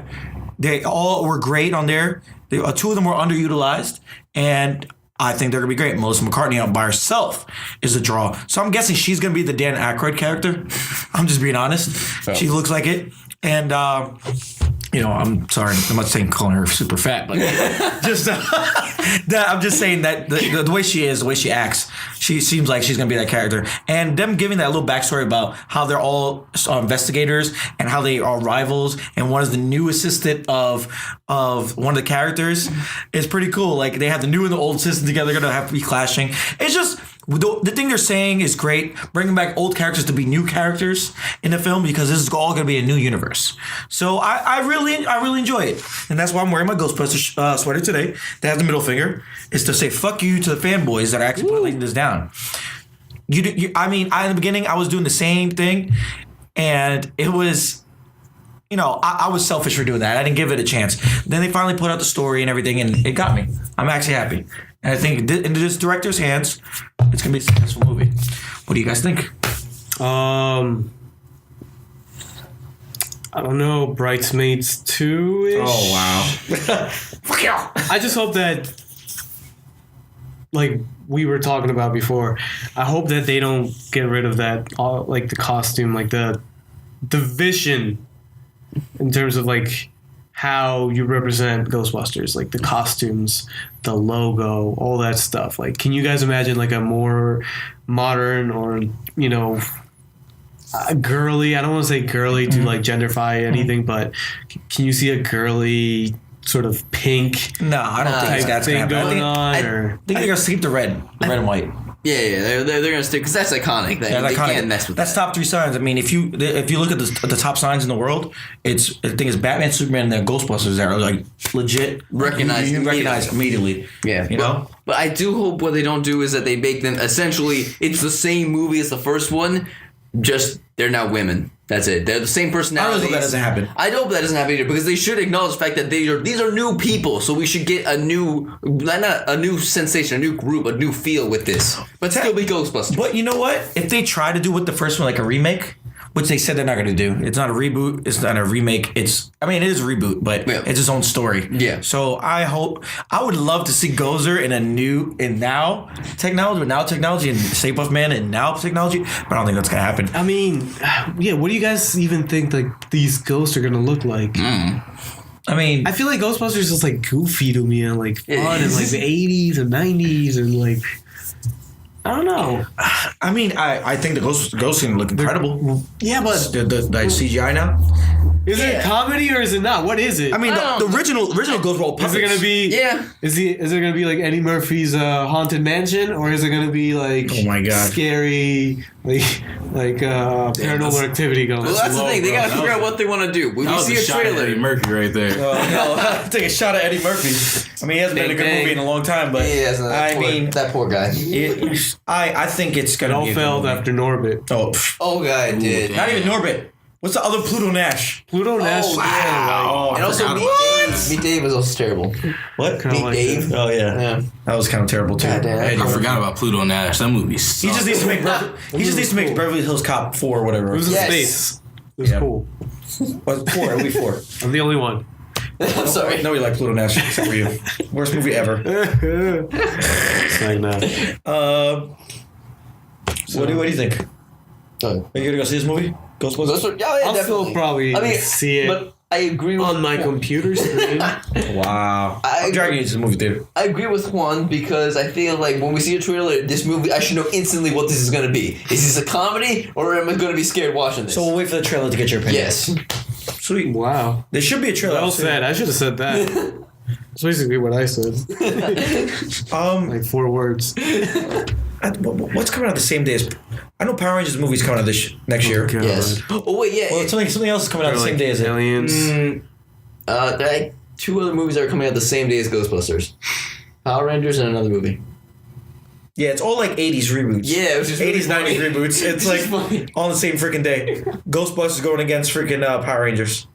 B: They all were great on there. 2 of them were underutilized, and I think they're gonna be great. Melissa McCarthy out by herself is a draw. So I'm guessing she's gonna be the Dan Aykroyd character. I'm just being honest. Oh. She looks like it, and. I'm sorry. I'm not saying calling her super fat, but I'm just saying that the way she is, the way she acts, she seems like she's gonna be that character. And them giving that little backstory about how they're all investigators and how they are rivals, and one is the new assistant of one of the characters is pretty cool. Like they have the new and the old assistant together, they're gonna have to be clashing. It's just. The thing they're saying is great, bringing back old characters to be new characters in the film because this is all going to be a new universe. So I really enjoy it, and that's why I'm wearing my Ghostbusters sweater today. That has the middle finger. It's to say fuck you to the fanboys that are actually putting this down. In the beginning I was doing the same thing, and it was. I was selfish for doing that. I didn't give it a chance. Then they finally put out the story and everything, and it got me. I'm actually happy. And I think in this director's hands, it's going to be a successful movie. What do you guys think?
A: I don't know. Bridesmaids 2-ish?
E: Oh, wow.
B: Fuck you!
A: I just hope that, like we were talking about before, I hope that they don't get rid of that, the costume, the vision in terms of, how you represent Ghostbusters, the costumes, the logo, all that stuff. Can you guys imagine a more modern or girly? I don't want to say girly to genderfy anything, but can you see a girly sort of pink?
B: No, I don't think that's going to happen.
A: Going on,
B: I think they're going to keep the red and white.
C: Yeah, they're gonna stick because that's iconic. They can't mess with
B: that's
C: that.
B: top 3 signs. I mean, if you look at the top signs in the world, I think it's Batman, Superman, and then Ghostbusters that are like legit
C: Recognized
B: You recognize immediately.
C: Yeah,
B: you know.
C: But I do hope what they don't do is that they make them essentially it's the same movie as the first one, just they're now women. That's it. They're the same personalities.
B: I hope that doesn't happen.
C: I hope that doesn't happen either because they should acknowledge the fact that these are new people. So we should get a new, not a new sensation, a new group, a new feel with this, but still be Ghostbusters.
B: But you know what? If they try to do with the first one like a remake, which they said they're not going to do, it's not a reboot. It's not a remake. it is a reboot, but it's its own story.
C: Yeah.
B: So I would love to see Gozer in now technology and Stay Puft Man and now technology, but I don't think that's going to happen.
A: I mean, yeah. What do you guys even think like these ghosts are gonna look like?
B: I mean,
A: I feel like Ghostbusters is like goofy to me and like fun and like the 80s and 90s and like I don't know.
B: I mean, I think the ghosts gonna look incredible.
A: Yeah, but
B: The CGI now.
A: is it a comedy or is it not? What is it?
B: I mean, the original ghosts were all puppets.
A: is it gonna be?
C: Yeah.
A: Is it gonna be like Eddie Murphy's Haunted Mansion, or is it gonna be like
B: Oh my God.
A: scary Paranormal Activity going?
C: Well, that's the thing. They gotta figure out what they want to do. When we see a trailer,
D: Eddie Murphy right there.
B: No, take a shot at Eddie Murphy. I mean, he hasn't been in a good movie in a long time, but
C: that poor guy.
B: I think it's
A: It
B: gonna
A: all
B: be a
A: failed
B: good movie.
A: after Norbit.
B: Oh,
C: Oh, guy did.
B: not even Norbit. What's the other Pluto Nash?
A: Pluto Nash.
B: Wow.
C: And also, Meet Dave was also terrible.
B: What?
A: Kinda
C: Meet
A: like
C: Dave.
B: Oh yeah.
C: Yeah.
B: That was kind of terrible too.
C: Goddamn.
D: I forgot about Pluto Nash. That movie
B: He
D: sucked.
B: just needs to make Beverly Hills Cop 4 or whatever.
A: It was in
C: Yes.
A: space. It was
B: Yeah.
A: cool.
B: What, 4? Are we 4?
A: I'm the only one.
C: I'm sorry.
B: No, we like Pluto Nash except for you. Worst movie ever.
A: It's like that.
B: What do you think? Are you gonna go see this movie? Ghostbusters?
C: Yeah,
A: I'll
C: definitely.
A: still probably see it
C: But I agree with
A: on my
C: Juan.
A: computer screen.
B: Wow. I'm dragging you to the movie theater.
C: I agree with Juan because I feel like when we see a trailer, this movie, I should know instantly what this is going to be. Is this a comedy or am I going to be scared watching this?
B: So we'll wait for the trailer to get your opinion.
C: Yes.
B: Sweet.
A: Wow.
B: There should be a trailer.
A: Well said. I should have said that. That's basically what I said. Like 4 words.
B: What's coming out the same day as? I know Power Rangers movie's coming out next year.
A: God.
C: Yes. Oh, wait, yeah.
B: Well, something else is coming out the same day as it.
A: Aliens.
C: there are 2 other movies that are coming out the same day as Ghostbusters. Power Rangers and another movie.
B: Yeah, it's all like 80s reboots.
C: Yeah, it was just
B: 80s,
C: really
B: 90s reboots. It's like
C: funny.
B: all on the same freaking day. Ghostbusters going against freaking Power Rangers.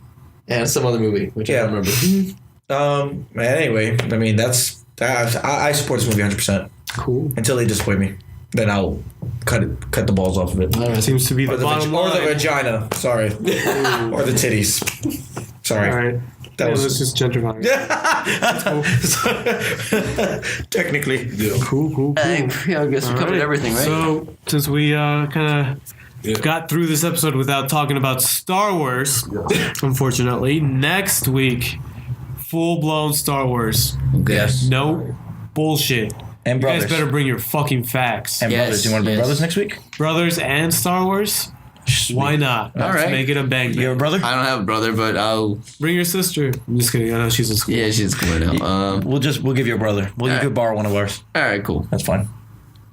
C: And some other movie, which I don't remember.
B: Anyway, I mean, I support this movie 100%.
A: Cool.
B: Until they disappoint me. Then I'll cut the balls off of it.
A: That seems to be the bottom
B: Or
A: line.
B: the vagina. Sorry. Or the titties. Sorry.
A: All right.
B: That was
A: let's just gentrify.
B: technically.
A: Cool.
C: I guess we covered everything, right?
A: So, since we kind of got through this episode without talking about Star Wars, unfortunately, next week, full-blown Star Wars.
B: Yes.
A: No bullshit.
B: And
A: You guys
B: brothers.
A: better bring your fucking facts.
B: And brothers. Do you want to bring brothers next week?
A: Brothers and Star Wars? Why not?
C: All
A: Let's
C: right.
A: make it a bang
B: You have a
A: bang.
B: brother?
C: I don't have a brother, but I'll...
A: Bring your sister. I'm just kidding. I know she's in school.
C: Yeah, she's coming out.
B: We'll give you a brother. You could borrow one of ours.
C: All right, cool.
B: That's fine.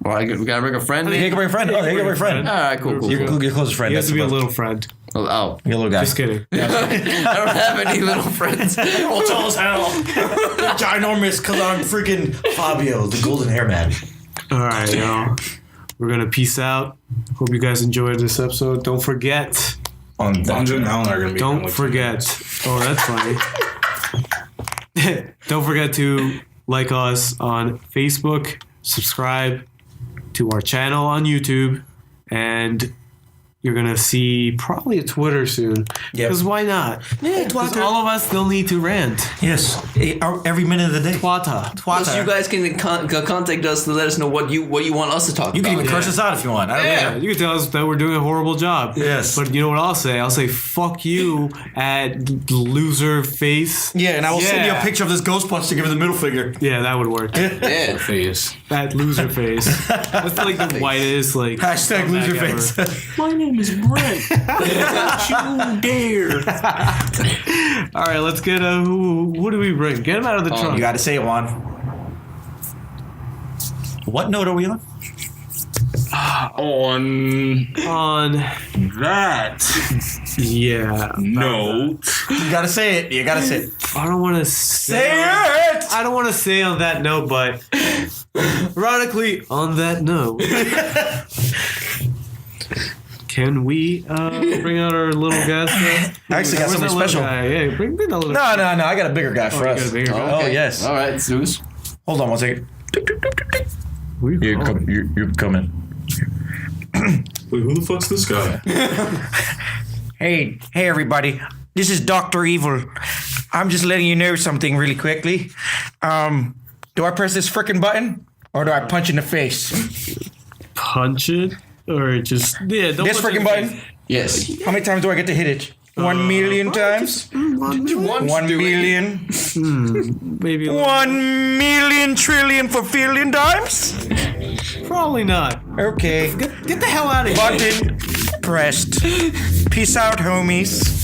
C: Well, we gotta bring a friend.
B: You can bring a friend. Oh, you can bring a friend.
C: All right, cool.
B: Your closest friend.
A: He has
B: That's
A: to be a
B: the
A: little friend.
C: Oh,
B: Your little guy.
A: Just kidding.
C: I don't have any little friends.
B: Well, tall as hell. Ginormous because I'm freaking Fabio, the golden hair man.
A: All right, y'all. We're going to peace out. Hope you guys enjoyed this episode. Don't forget.
D: Andre and Alan are going to be
A: Don't forget. Oh, that's funny. Don't forget to like us on Facebook, subscribe to our channel on YouTube, and you're going to see probably a Twitter soon. Because why not? Yeah, because all of us still need to rant.
B: Yes. Every minute of the day.
A: Twata.
C: Plus, you guys can contact us to let us know what you want us to talk
B: You
C: about.
B: can even curse us out if you want. I don't
A: Yeah,
B: care.
A: you can tell us that we're doing a horrible job.
B: Yes.
A: But you know what I'll say? I'll say, fuck you at loser face.
B: Yeah, and I will send you a
A: Yeah.
B: picture of this Ghostbuster giving the middle finger.
A: Yeah, that would work.
C: Yeah.
D: face.
A: That loser face. That's like the whitest, like.
B: Hashtag loser
A: comeback
B: face.
A: ever.
C: My name is Brent. Don't you dare.
A: All right, let's get who do we bring? Get him out of the trunk.
B: You got to say it, Juan. What note are we on?
D: On that.
A: Yeah.
D: No.
B: You gotta say it. You gotta say it.
A: I don't want to
B: Say it!
A: I don't want to say on that note, but ironically, on that note, can we bring out our little guest?
E: I actually got something special.
A: Yeah, bring the little.
E: No. I got a bigger guy for us.
B: Oh, yes.
C: All right, Zeus.
E: Hold on one second. You're coming.
D: Wait, who the fuck's this guy?
G: Hey everybody. This is Dr. Evil. I'm just letting you know something really quickly. Do I press this frickin' button or do I punch in the face?
A: Punch it or just
G: this frickin' button?
C: Yes.
G: How many times do I get to hit it? 1 million times? 1 million?
A: maybe
G: 1 million trillion for billion times?
A: probably not.
G: Okay.
A: Get the hell out of here.
G: Button pressed. Peace out, homies.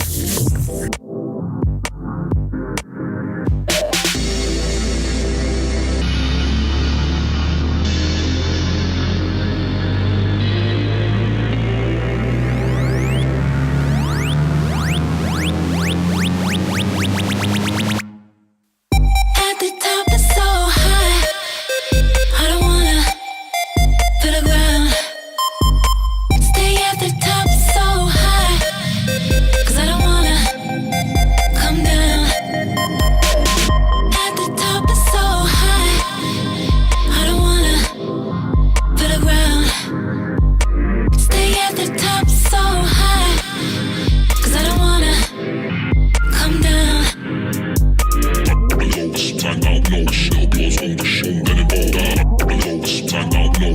H: Time out, no,